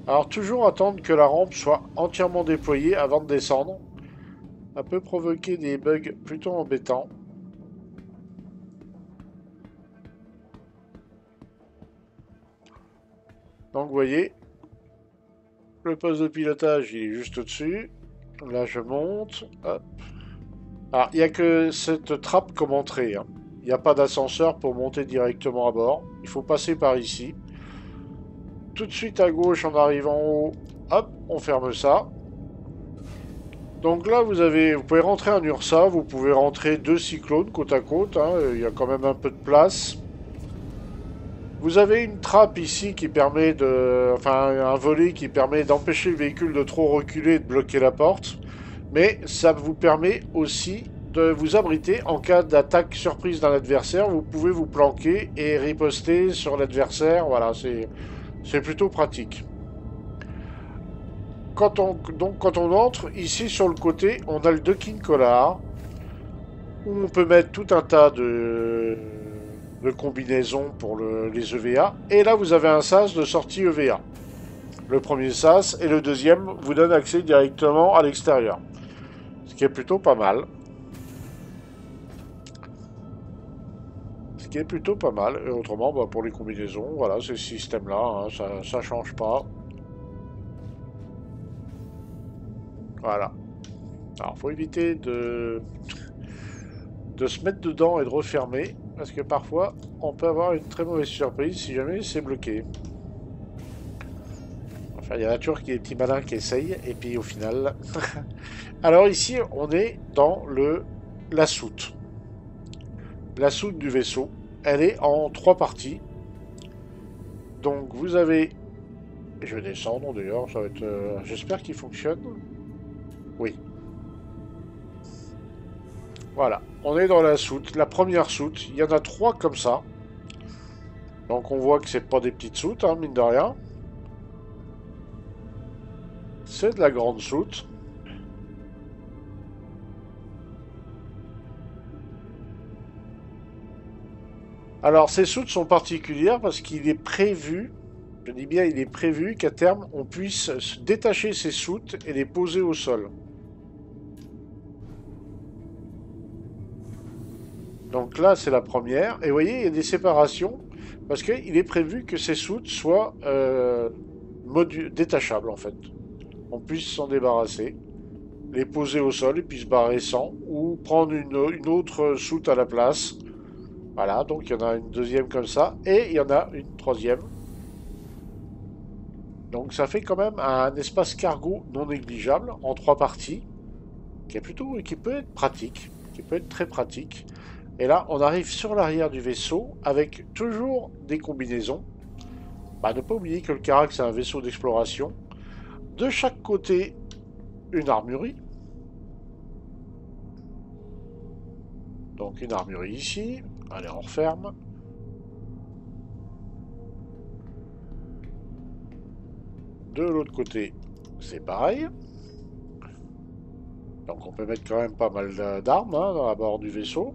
Alors toujours attendre que la rampe soit entièrement déployée avant de descendre. Ça peut provoquer des bugs plutôt embêtants. Donc vous voyez, le poste de pilotage il est juste au-dessus. Là je monte. Hop. Alors il n'y a que cette trappe comme entrée. Hein. Il n'y a pas d'ascenseur pour monter directement à bord. Il faut passer par ici. Tout de suite à gauche en arrivant en haut. Hop, on ferme ça. Donc là vous pouvez rentrer un Ursa. Vous pouvez rentrer 2 cyclones côte à côte. Hein. Il y a quand même un peu de place. Vous avez une trappe ici qui permet enfin, un volet qui permet d'empêcher le véhicule de trop reculer et de bloquer la porte. Mais ça vous permet aussi de vous abriter en cas d'attaque surprise d'un adversaire. Vous pouvez vous planquer et riposter sur l'adversaire. Voilà, c'est plutôt pratique. Quand on entre, ici sur le côté, on a le docking collar. Où on peut mettre tout un tas de combinaisons pour les EVA. Et là, vous avez un sas de sortie EVA. Le premier sas et le deuxième vous donne accès directement à l'extérieur. Ce qui est plutôt pas mal. Ce qui est plutôt pas mal. Et autrement, pour les combinaisons, voilà, c'est ce système-là. Hein, ça change pas. Voilà. Alors, faut éviter de se mettre dedans et de refermer, parce que parfois, on peut avoir une très mauvaise surprise si jamais c'est bloqué. Enfin, il y en a toujours qui est des petits malins qui essayent, et puis au final... Alors ici, on est dans la soute. La soute du vaisseau. Elle est en 3 parties. Donc vous avez... Je vais descendre d'ailleurs, ça va être... J'espère qu'il fonctionne. Oui. Voilà, on est dans la soute, la première soute. Il y en a 3 comme ça. Donc on voit que c'est pas des petites soutes, hein, mine de rien. C'est de la grande soute. Alors ces soutes sont particulières parce qu'il est prévu, je dis bien il est prévu qu'à terme on puisse détacher ces soutes et les poser au sol. Donc là c'est la première. Et vous voyez il y a des séparations parce qu'il est prévu que ces soutes soient détachables en fait. On puisse s'en débarrasser, les poser au sol et puis se barrer sans, ou prendre une autre soute à la place. Voilà, donc il y en a une deuxième comme ça, et il y en a une troisième. Donc ça fait quand même un espace cargo non négligeable en 3 parties, qui peut être pratique, qui peut être très pratique. Et là, on arrive sur l'arrière du vaisseau avec toujours des combinaisons. Bah, ne pas oublier que le Karak c'est un vaisseau d'exploration. De chaque côté, une armurerie. Donc une armurerie ici. Allez, on referme. De l'autre côté, c'est pareil. Donc on peut mettre quand même pas mal d'armes hein, à bord du vaisseau.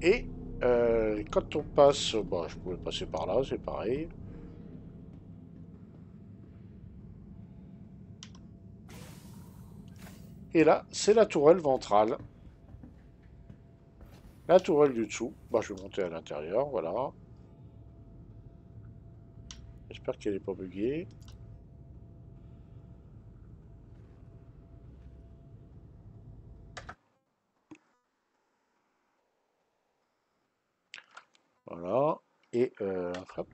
Et quand on passe... Bon, je pouvais passer par là, c'est pareil. Et là, c'est la tourelle ventrale. La tourelle du dessous. Bah, je vais monter à l'intérieur, voilà. J'espère qu'elle n'est pas buggée. Voilà. Et hop.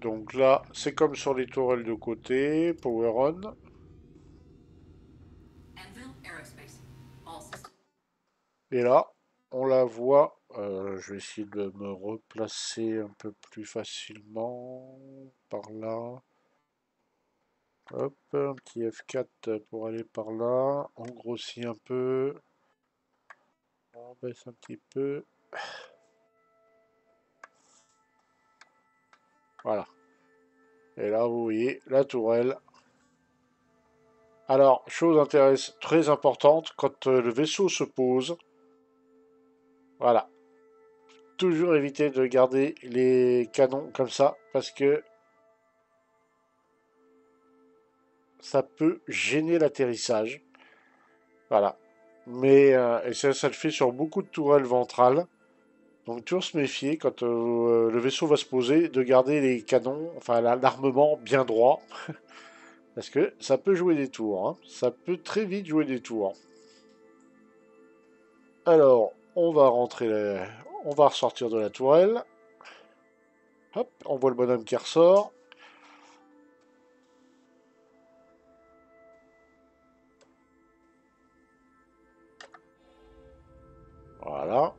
Donc là, c'est comme sur les tourelles de côté. Power on. Et là, on la voit. Je vais essayer de me replacer un peu plus facilement. Par là. Hop, un petit F4 pour aller par là. On grossit un peu. On baisse un petit peu. Voilà. Et là, vous voyez la tourelle. Alors, chose très importante, quand le vaisseau se pose, voilà. Toujours éviter de garder les canons comme ça, parce que ça peut gêner l'atterrissage. Voilà. Mais et ça le fait sur beaucoup de tourelles ventrales. Donc toujours se méfier quand le vaisseau va se poser, de garder les canons, enfin l'armement bien droit. Parce que ça peut jouer des tours. Hein. Ça peut très vite jouer des tours. Alors, on va on va ressortir de la tourelle. Hop, on voit le bonhomme qui ressort. Voilà.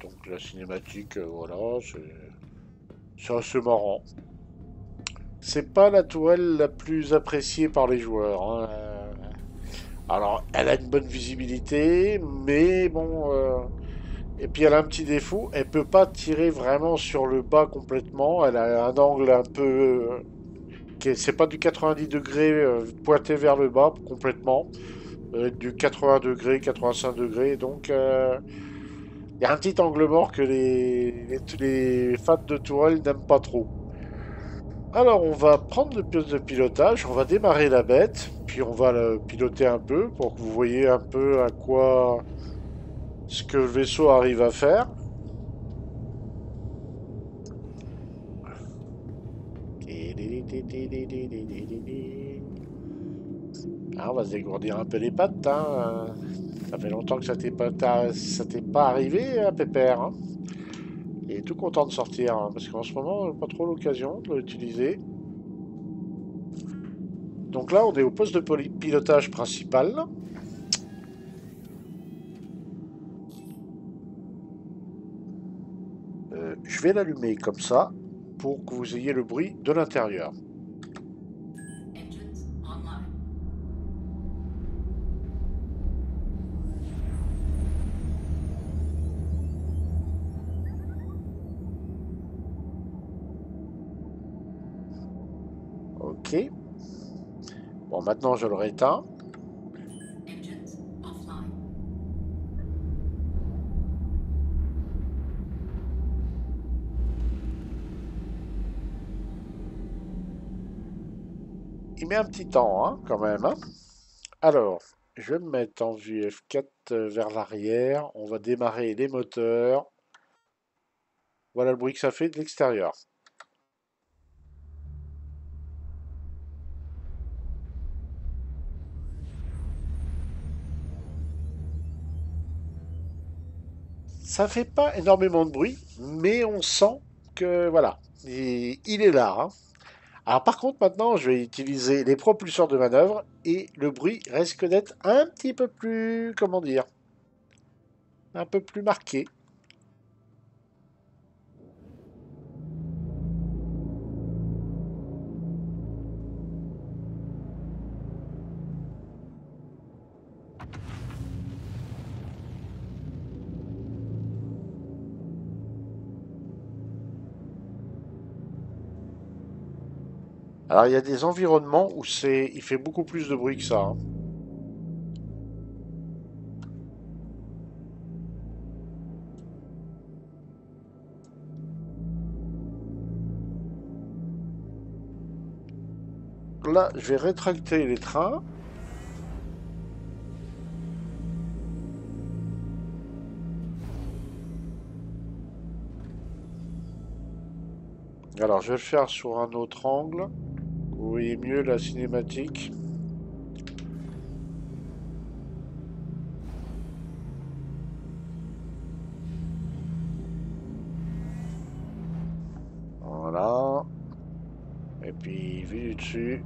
Donc la cinématique, voilà, c'est assez marrant. C'est pas la tourelle la plus appréciée par les joueurs. Hein. Alors, elle a une bonne visibilité, mais bon. Et puis elle a un petit défaut, elle peut pas tirer vraiment sur le bas complètement. Elle a un angle un peu. C'est pas du 90 degrés pointé vers le bas complètement. Du 80 degrés, 85 degrés. Donc il y a un petit angle mort que les fans de tourelle n'aiment pas trop. Alors on va prendre le poste de pilotage, on va démarrer la bête, puis on va le piloter un peu pour que vous voyez un peu à quoi ce que le vaisseau arrive à faire. Ah, on va se dégourdir un peu les pattes, hein. Ça fait longtemps que ça t'est pas arrivé, hein, Pépère, hein. Il est tout content de sortir, hein, parce qu'en ce moment, pas trop l'occasion de l'utiliser. Donc là, on est au poste de pilotage principal. Je vais l'allumer comme ça pour que vous ayez le bruit de l'intérieur. Ok. Bon, maintenant je le rééteins. Il met un petit temps, hein, quand même, hein. Alors, je vais me mettre en vue F4 vers l'arrière. On va démarrer les moteurs. Voilà le bruit que ça fait de l'extérieur. Ça fait pas énormément de bruit, mais on sent que voilà, il est là, hein. Alors par contre maintenant je vais utiliser les propulseurs de manœuvre et le bruit risque d'être un petit peu plus, comment dire, un peu plus marqué. Alors il y a des environnements où il fait beaucoup plus de bruit que ça, hein. Là je vais rétracter les trains. Alors je vais le faire sur un autre angle. Vous voyez mieux la cinématique. Voilà. Et puis vue du dessus.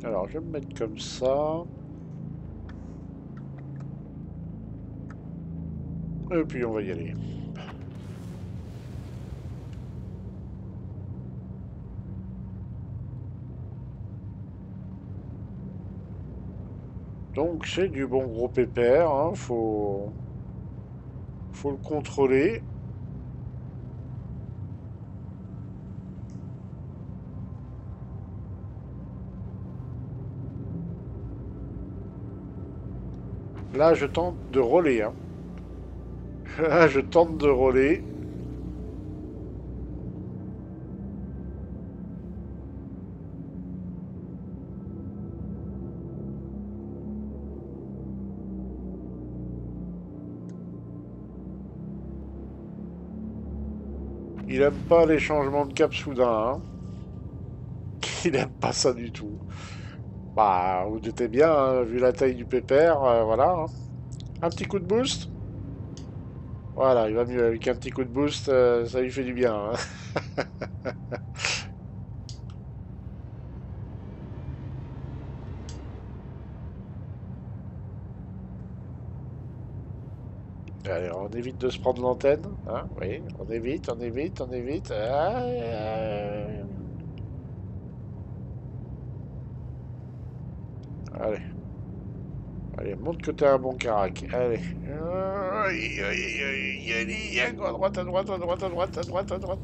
Alors, je vais me mettre comme ça. Et puis, on va y aller. Donc, c'est du bon gros pépère, hein. Faut le contrôler. Là, je tente de rouler, hein. Là, je tente de rouler. Il aime pas les changements de cap soudain, hein. Il aime pas ça du tout. Bah, vous doutez bien, hein, vu la taille du pépère, voilà, hein. Un petit coup de boost. Voilà, il va mieux avec un petit coup de boost, ça lui fait du bien, hein. Allez, on évite de se prendre l'antenne, hein, oui, on évite, on évite, on évite. Allez, allez, montre que t'es un bon carac. Allez. Allez, à droite, à droite, à droite, à droite, à droite, à droite.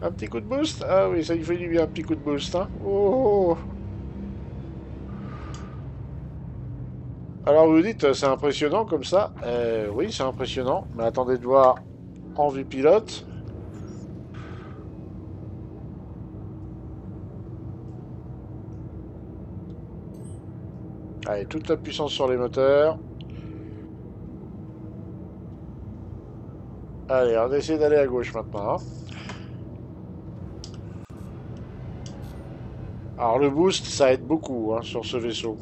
Un petit coup de boost? Ah oui, ça lui fait du bien, un petit coup de boost, hein. Oh. Alors vous dites, c'est impressionnant comme ça. Oui, c'est impressionnant. Mais attendez de voir en vue pilote. Allez, toute la puissance sur les moteurs. Allez, on essaie d'aller à gauche maintenant. Alors le boost, ça aide beaucoup hein, sur ce vaisseau.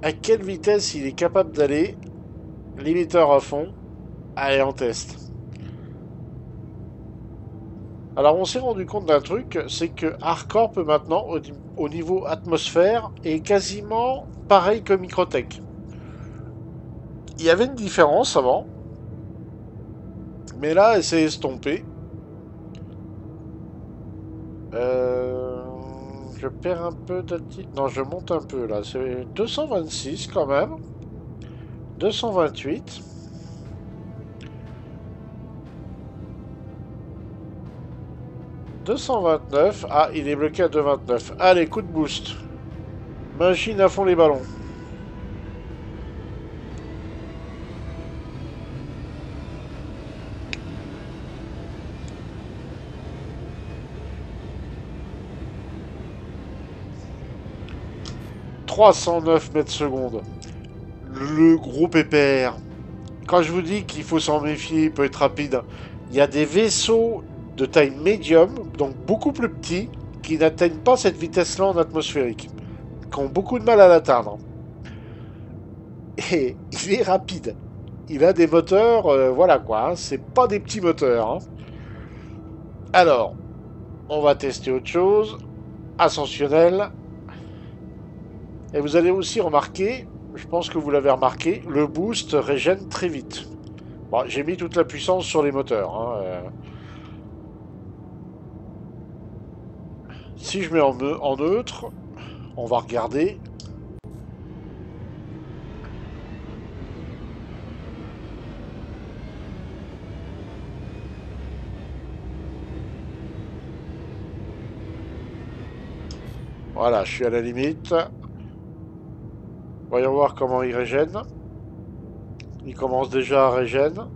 À quelle vitesse il est capable d'aller? Limiteur à fond. Allez, on teste. Alors on s'est rendu compte d'un truc, c'est que Hardcorp maintenant, au niveau atmosphère, est quasiment pareil que Microtech. Il y avait une différence avant, mais là elle s'est estompée. Je perds un peu d'altitude. Non, je monte un peu là. C'est 226 quand même. 228. « 229. Ah, il est bloqué à 229. Allez, coup de boost. Machine à fond les ballons. « 309 mètres secondes. Le gros pépère. Quand je vous dis qu'il faut s'en méfier, il peut être rapide. Il y a des vaisseaux de taille médium, donc beaucoup plus petits, qui n'atteignent pas cette vitesse-là en atmosphérique, qui ont beaucoup de mal à l'atteindre. Et il est rapide. Il a des moteurs, voilà quoi, hein, c'est pas des petits moteurs. Hein. Alors, on va tester autre chose. Ascensionnel. Et vous allez aussi remarquer, je pense que vous l'avez remarqué, le boost régène très vite. Bon, j'ai mis toute la puissance sur les moteurs. Hein, Si je mets en neutre, on va regarder. Voilà, je suis à la limite. Voyons voir comment il régène. Il commence déjà à régène.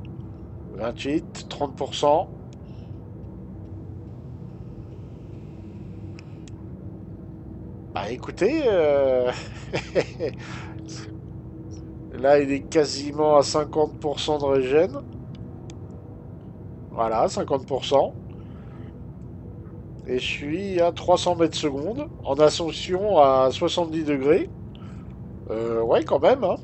28, 30%. Bah écoutez, là il est quasiment à 50% de régène. Voilà, 50%. Et je suis à 300 mètres secondes, en ascension à 70 degrés. Ouais, quand même, hein.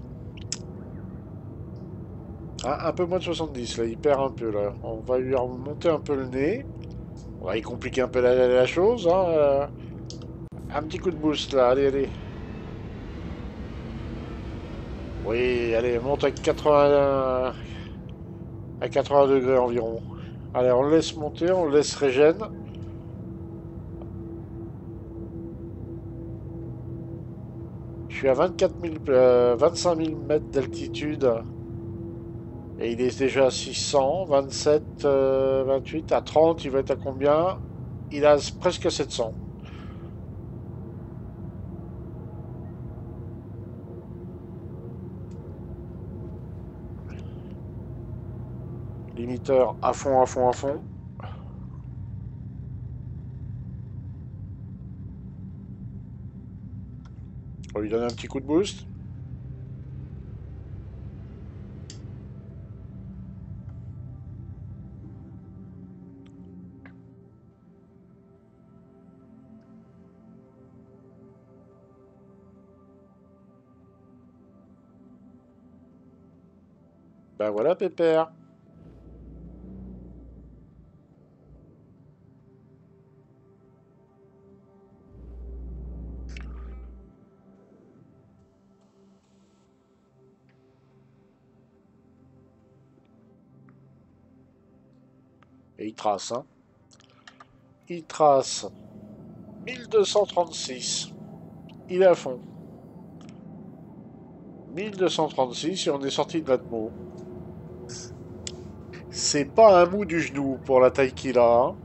Un peu moins de 70, là, il perd un peu, là. On va lui remonter un peu le nez. On va y compliquer un peu la chose, hein. Un petit coup de boost, là, allez, allez. Oui, allez, monte à 80... à 80 degrés environ. Allez, on le laisse monter, on le laisse régène. Je suis à 25 000 mètres d'altitude. Et il est déjà à 600, 27, 28, à 30, il va être à combien? Il a presque 700. Limiteur à fond, à fond, à fond. On va lui donner un petit coup de boost. Ben voilà, pépère. Et il trace, hein. Il trace 1236. Il est à fond. 1236 et on est sorti de l'atmo. C'est pas un mou du genou pour la taille qu'il a. Hein.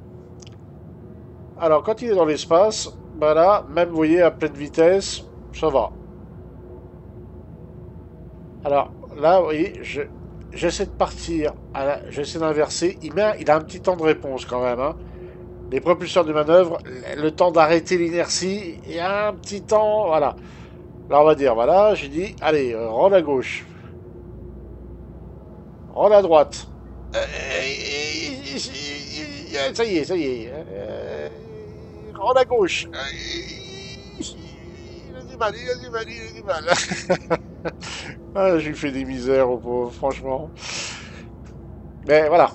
Alors quand il est dans l'espace, bah là, même vous voyez à pleine vitesse, ça va. Alors là, vous voyez, j'essaie de partir, j'essaie d'inverser. Il a un petit temps de réponse quand même. Hein. Les propulseurs de manœuvre, le temps d'arrêter l'inertie, il y a un petit temps, voilà. Là, on va dire, voilà, j'ai dit, allez, rôle à gauche. Rôle à droite. Ça y est, ça y est. Rôle à gauche. Il a du mal, il a du mal, il a du mal. Ah, j'ai fait des misères au pauvre, franchement. Mais voilà,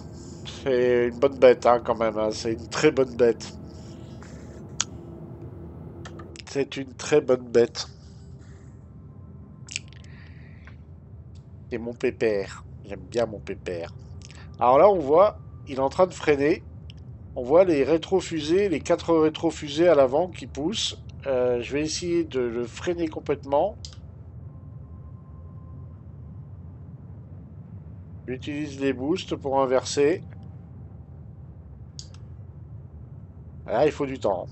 c'est une bonne bête hein, quand même. Hein. C'est une très bonne bête. C'est une très bonne bête. Et mon pépère. J'aime bien mon pépère. Alors là, on voit, il est en train de freiner. On voit les rétrofusées, les 4 rétrofusées à l'avant qui poussent. Je vais essayer de le freiner complètement. J'utilise les boosts pour inverser. Là, il faut du temps.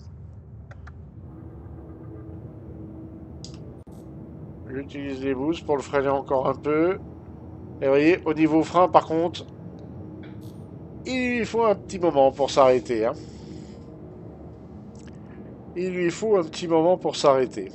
J'utilise les boosts pour le freiner encore un peu. Et vous voyez, au niveau frein, par contre, il lui faut un petit moment pour s'arrêter. Hein. Il lui faut un petit moment pour s'arrêter.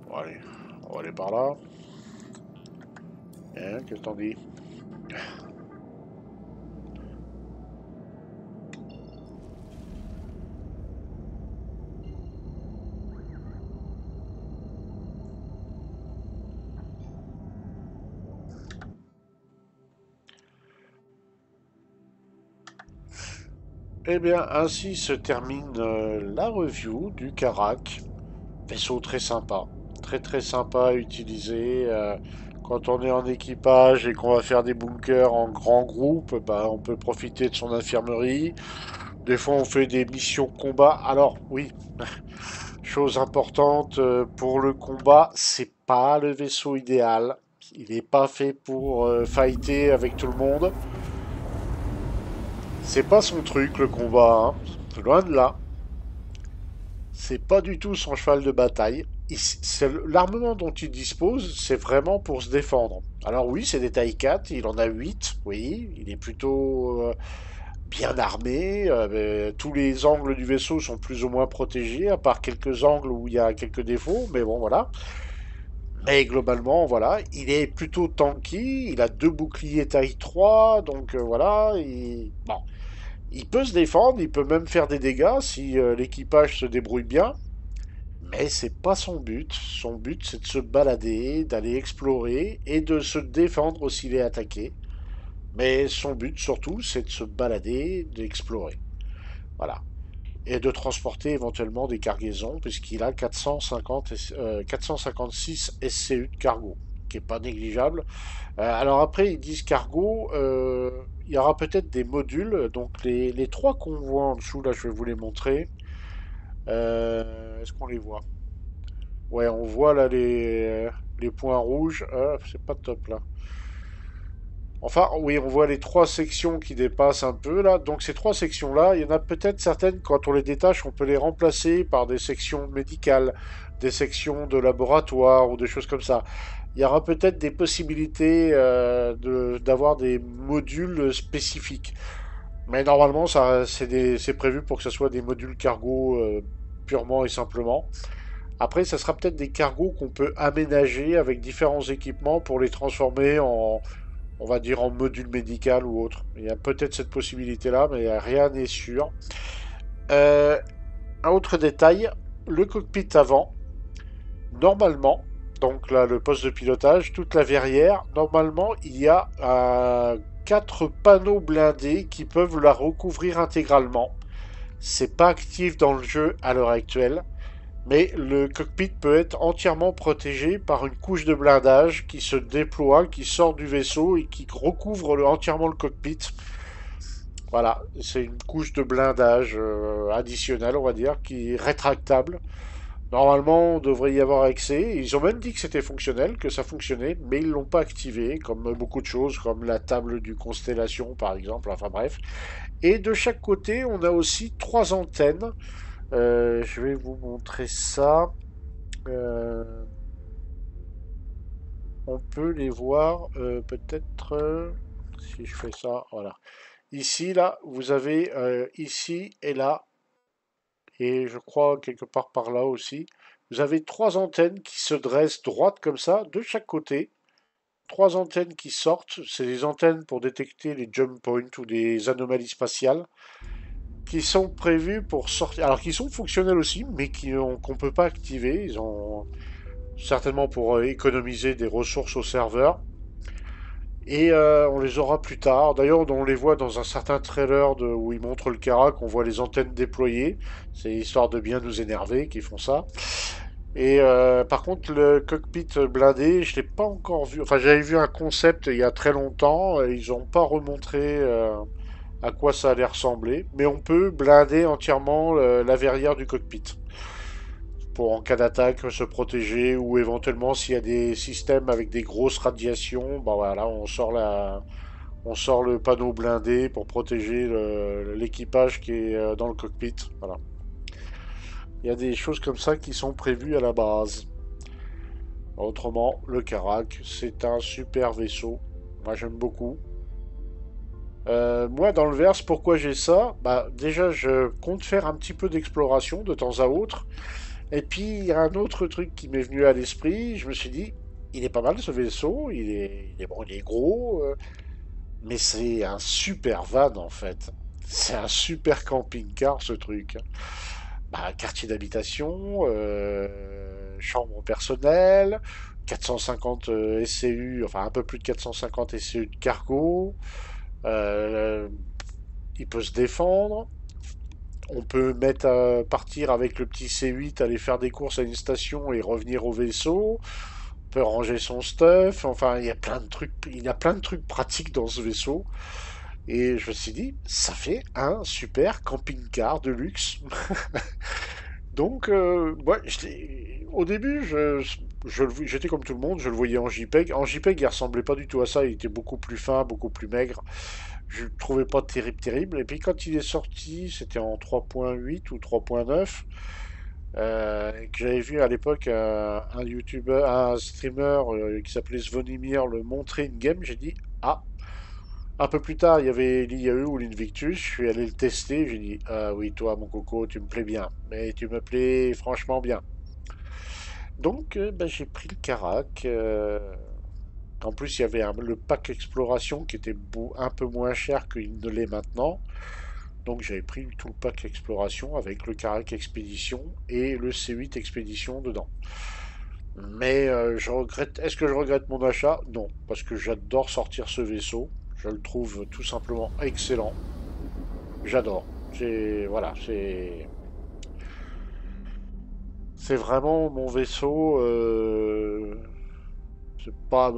Bon, allez, on va aller par là. Hein, qu'est-ce que t'en dis? Eh bien, ainsi se termine la review du Karak. Vaisseau très sympa. Très très sympa à utiliser. Quand on est en équipage et qu'on va faire des bunkers en grand groupe, bah, on peut profiter de son infirmerie. Des fois, on fait des missions combat. Alors, oui, chose importante pour le combat, c'est pas le vaisseau idéal. Il n'est pas fait pour fighter avec tout le monde. C'est pas son truc, le combat. Hein. Loin de là. C'est pas du tout son cheval de bataille. L'armement dont il dispose, c'est vraiment pour se défendre. Alors oui, c'est des tailles 4, il en a 8, oui, il est plutôt bien armé. Tous les angles du vaisseau sont plus ou moins protégés, à part quelques angles où il y a quelques défauts, mais bon, voilà. Mais globalement, voilà, il est plutôt tanky, il a 2 boucliers taille 3, donc voilà, bon, il peut se défendre, il peut même faire des dégâts si l'équipage se débrouille bien. Mais c'est pas son but. Son but, c'est de se balader, d'aller explorer et de se défendre s'il est attaqué. Mais son but, surtout, c'est de se balader, d'explorer. Voilà. Et de transporter éventuellement des cargaisons, puisqu'il a 456 SCU de cargo, qui est pas négligeable. Alors après, ils disent cargo, il y aura peut-être des modules. Donc les 3 qu'on voit en dessous, là, je vais vous les montrer. Est-ce qu'on les voit? Ouais, on voit là les points rouges. C'est pas top là. Enfin, oui, on voit les 3 sections qui dépassent un peu là. Donc ces 3 sections-là, il y en a peut-être certaines, quand on les détache, on peut les remplacer par des sections médicales, des sections de laboratoire ou des choses comme ça. Il y aura peut-être des possibilités d'avoir des modules spécifiques. Mais normalement, c'est prévu pour que ce soit des modules cargo purement et simplement. Après, ça sera peut-être des cargos qu'on peut aménager avec différents équipements pour les transformer en, on va dire, en module médical ou autre. Il y a peut-être cette possibilité-là, mais rien n'est sûr. Euh, un autre détail, le cockpit avant, normalement, donc là, le poste de pilotage, toute la verrière, normalement, il y a 4 panneaux blindés qui peuvent la recouvrir intégralement. C'est pas actif dans le jeu à l'heure actuelle. Mais le cockpit peut être entièrement protégé par une couche de blindage qui se déploie, qui sort du vaisseau et qui recouvre entièrement le cockpit. Voilà, c'est une couche de blindage additionnelle, on va dire, qui est rétractable. Normalement, on devrait y avoir accès. Ils ont même dit que c'était fonctionnel, que ça fonctionnait, mais ils l'ont pas activé, comme beaucoup de choses, comme la table du Constellation, par exemple. Enfin bref. Et de chaque côté, on a aussi trois antennes. Je vais vous montrer ça. Euh, on peut les voir peut-être si je fais ça. Voilà. Ici, là, vous avez ici et là, et je crois quelque part par là aussi. Vous avez trois antennes qui se dressent droites comme ça, de chaque côté. Trois antennes qui sortent. C'est des antennes pour détecter les jump points ou des anomalies spatiales qui sont prévues pour sortir. Alors, qui sont fonctionnels aussi, mais qu'on ne peut pas activer. Ils ont certainement pour économiser des ressources au serveur. Et on les aura plus tard. D'ailleurs, on les voit dans un certain trailer où ils montrent le Karak, on voit les antennes déployées. C'est histoire de bien nous énerver qu'ils font ça. Et par contre, le cockpit blindé, je l'ai pas encore vu. Enfin, j'avais vu un concept il y a très longtemps. Et ils n'ont pas remontré à quoi ça allait ressembler. Mais on peut blinder entièrement la verrière du cockpit pour en cas d'attaque se protéger ou éventuellement s'il y a des systèmes avec des grosses radiations, bah voilà, on sort le panneau blindé pour protéger l'équipage qui est dans le cockpit. Voilà. Il y a des choses comme ça qui sont prévues à la base. Autrement, le Karak, c'est un super vaisseau. Moi, j'aime beaucoup. Moi, dans le verse, pourquoi j'ai ça? Bah, déjà, je compte faire un petit peu d'exploration de temps à autre. Et puis, il y a un autre truc qui m'est venu à l'esprit. Je me suis dit, il est pas mal ce vaisseau. Bon, il est gros, mais c'est un super van en fait. C'est un super camping-car ce truc. Bah, quartier d'habitation, chambre personnelle, 450 SCU, enfin un peu plus de 450 SCU de cargo. Euh, il peut se défendre. On peut mettre à partir avec le petit C8, aller faire des courses à une station et revenir au vaisseau. On peut ranger son stuff. Enfin, il y a plein de trucs. Il y a plein de trucs pratiques dans ce vaisseau. Et je me suis dit, ça fait un super camping-car de luxe. Donc, au début, j'étais comme tout le monde, je le voyais en JPEG. En JPEG, il ressemblait pas du tout à ça. Il était beaucoup plus fin, beaucoup plus maigre. Je le trouvais pas terrible, terrible. Et puis quand il est sorti, c'était en 3.8 ou 3.9, que j'avais vu à l'époque un YouTuber, un streamer qui s'appelait Zvonimir le montrer une game, j'ai dit, ah, un peu plus tard, il y avait l'IAE ou l'Invictus, je suis allé le tester, j'ai dit, ah oui, toi, mon coco, tu me plais bien, mais tu me plais franchement bien. Donc, ben, j'ai pris le Karak. En plus, il y avait le pack exploration qui était un peu moins cher qu'il ne l'est maintenant. Donc j'avais pris tout le pack exploration avec le Karak Expédition et le C8 Expédition dedans. Mais je regrette. Est-ce que je regrette mon achat? Non, parce que j'adore sortir ce vaisseau. Je le trouve tout simplement excellent. J'adore. Voilà, c'est vraiment mon vaisseau. C'est pas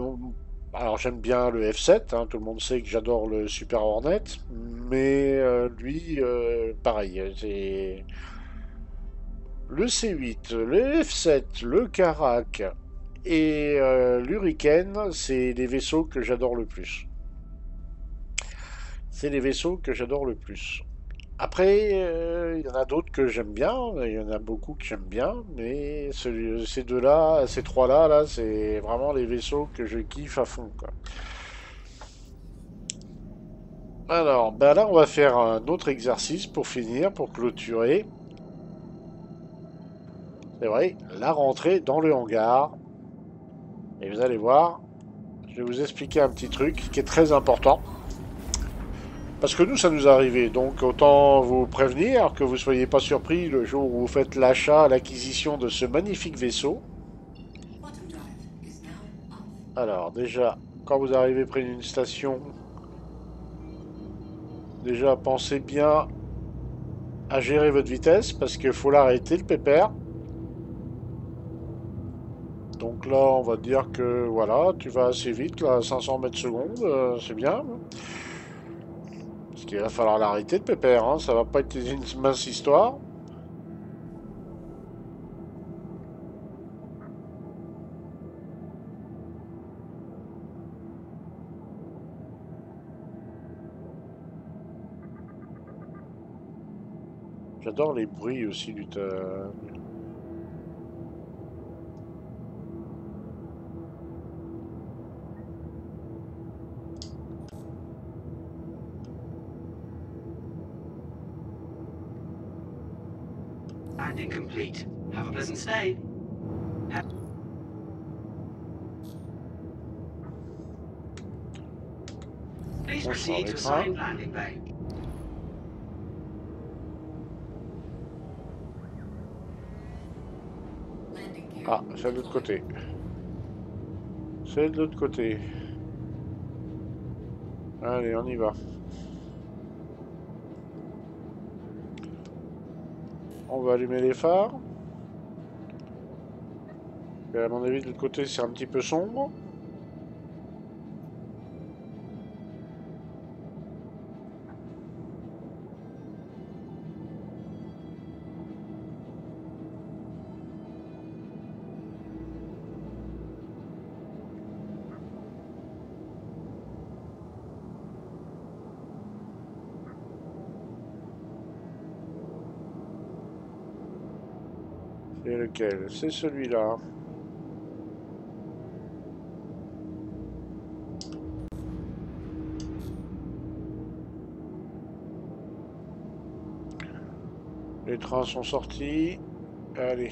Alors j'aime bien le F7, hein, tout le monde sait que j'adore le Super Hornet, mais lui, pareil, c'est le C8, le F7, le Karak et l'Hurricane, c'est les vaisseaux que j'adore le plus. C'est les vaisseaux que j'adore le plus. Après, il y en a d'autres que j'aime bien, il y en a beaucoup que j'aime bien, mais ces deux-là, ces trois-là, là, c'est vraiment les vaisseaux que je kiffe à fond, quoi. Alors, ben là, on va faire un autre exercice pour finir, pour clôturer. C'est vrai, la rentrée dans le hangar. Et vous allez voir, je vais vous expliquer un petit truc qui est très important. Parce que nous, ça nous est arrivé. Donc, autant vous prévenir que vous ne soyez pas surpris le jour où vous faites l'achat, l'acquisition de ce magnifique vaisseau. Alors, déjà, quand vous arrivez près d'une station, déjà pensez bien à gérer votre vitesse parce qu'il faut l'arrêter le pépère. Donc là, on va dire que voilà, tu vas assez vite, là, 500 mètres secondes, c'est bien. Parce qu'il va falloir l'arrêter le pépère, hein, ça va pas être une mince histoire. J'adore les bruits aussi du... Landing complete. Have a pleasant stay. Please proceed to assigned landing bay. Ah, c'est de l'autre côté. C'est de l'autre côté. Allez, on y va. On va allumer les phares. Et à mon avis, de l'autre côté, c'est un petit peu sombre. C'est lequel? C'est celui-là. Les trains sont sortis. Allez.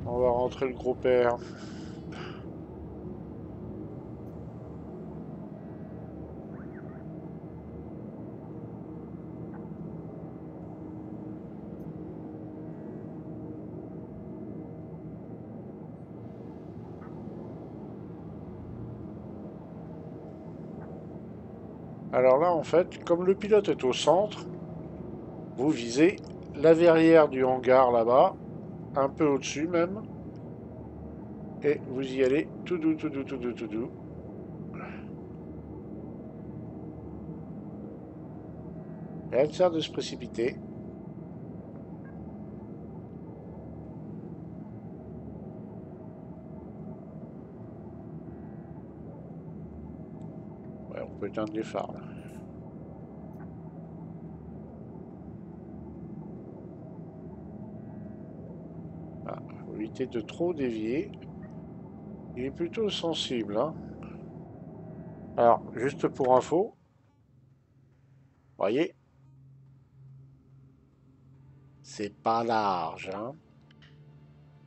On va rentrer le gros père. Alors là, en fait, comme le pilote est au centre, vous visez la verrière du hangar là-bas, un peu au-dessus même, et vous y allez tout doux, tout doux, tout doux, tout doux. Rien ne sert de se précipiter. Ouais, on peut éteindre les phares là. Ah, faut éviter de trop dévier. Il est plutôt sensible, hein. Alors, juste pour info, voyez, c'est pas large, hein.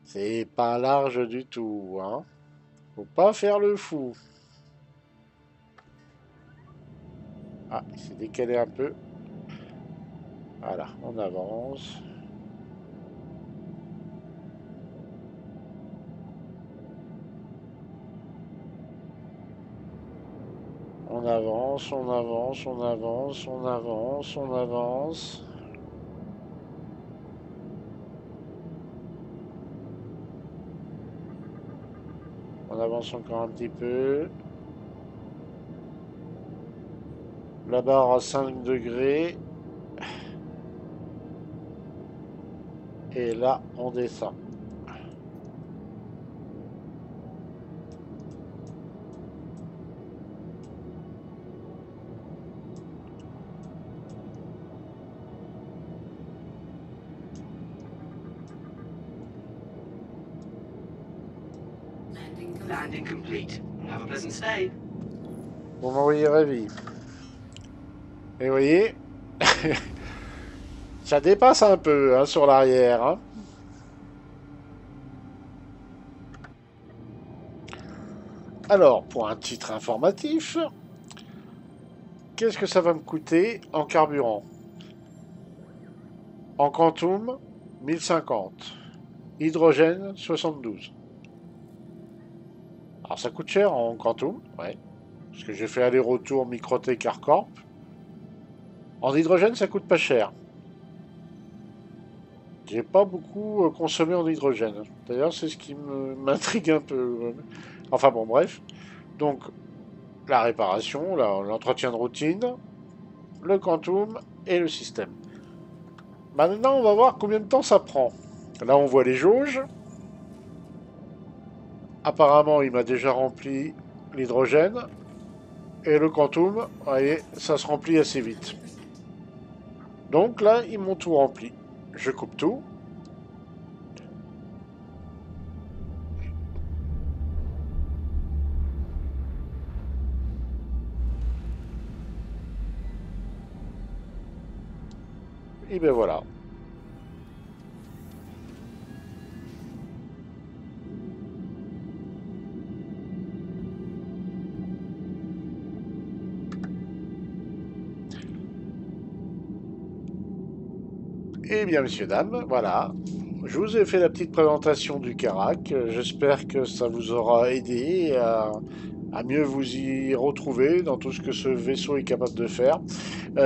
C'est pas large du tout, hein. Faut pas faire le fou. Ah, il s'est décalé un peu. Voilà, on avance. On avance, on avance, on avance, on avance, on avance. On avance encore un petit peu. La barre à 5 degrés. Et là, on descend. Landing complete. Have a pleasant stay. Vous m'envoyez ravi. Et vous voyez, ça dépasse un peu hein, sur l'arrière. Hein. Alors, pour un titre informatif, qu'est-ce que ça va me coûter en carburant? En Quantum, 1050. Hydrogène, 72. Alors ça coûte cher en Quantum, ouais. Parce que j'ai fait aller-retour Microtech Arcorp. En hydrogène, ça coûte pas cher. J'ai pas beaucoup consommé en hydrogène. D'ailleurs, c'est ce qui m'intrigue un peu. Enfin bon, bref. Donc, la réparation, l'entretien de routine, le Quantum et le système. Maintenant, on va voir combien de temps ça prend. Là, on voit les jauges. Apparemment, il m'a déjà rempli l'hydrogène. Et le Quantum, vous voyez, ça se remplit assez vite. Donc là, ils m'ont tout rempli. Je coupe tout. Et ben voilà. Eh bien, messieurs, dames, voilà. Je vous ai fait la petite présentation du Karak. J'espère que ça vous aura aidé à mieux vous y retrouver dans tout ce que ce vaisseau est capable de faire.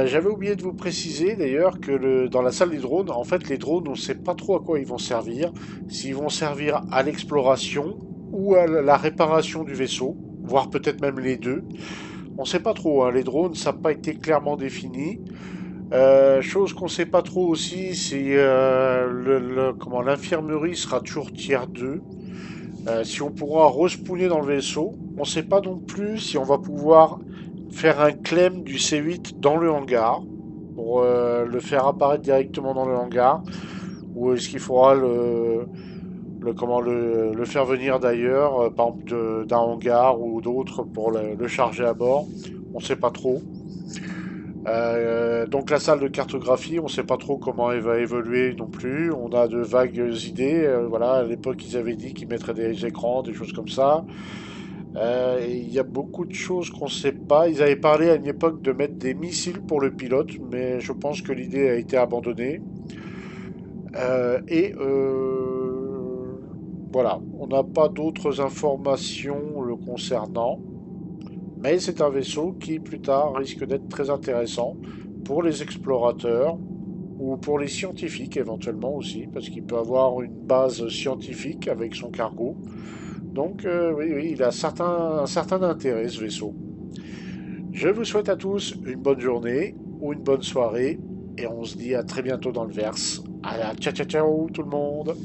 J'avais oublié de vous préciser d'ailleurs que dans la salle des drones, en fait, les drones, on ne sait pas trop à quoi ils vont servir. S'ils vont servir à l'exploration ou à la réparation du vaisseau, voire peut-être même les deux. On ne sait pas trop, hein. Les drones, ça n'a pas été clairement défini. Chose qu'on sait pas trop aussi, c'est comment l'infirmerie sera toujours tiers 2. Si on pourra respawner dans le vaisseau, on sait pas non plus si on va pouvoir faire un claim du C8 dans le hangar pour le faire apparaître directement dans le hangar, ou est-ce qu'il faudra le faire venir d'ailleurs, par exemple d'un hangar ou d'autres pour le charger à bord. On sait pas trop. Donc la salle de cartographie, on ne sait pas trop comment elle va évoluer non plus. On a de vagues idées. Voilà, à l'époque, ils avaient dit qu'ils mettraient des écrans, des choses comme ça. Et il y a beaucoup de choses qu'on ne sait pas. Ils avaient parlé à une époque de mettre des missiles pour le pilote, mais je pense que l'idée a été abandonnée. Et voilà, on n'a pas d'autres informations le concernant. Mais c'est un vaisseau qui plus tard risque d'être très intéressant pour les explorateurs ou pour les scientifiques éventuellement aussi, parce qu'il peut avoir une base scientifique avec son cargo. Donc oui, oui, il a un certain intérêt ce vaisseau. Je vous souhaite à tous une bonne journée ou une bonne soirée et on se dit à très bientôt dans le verse. Allez, ciao ciao ciao tout le monde.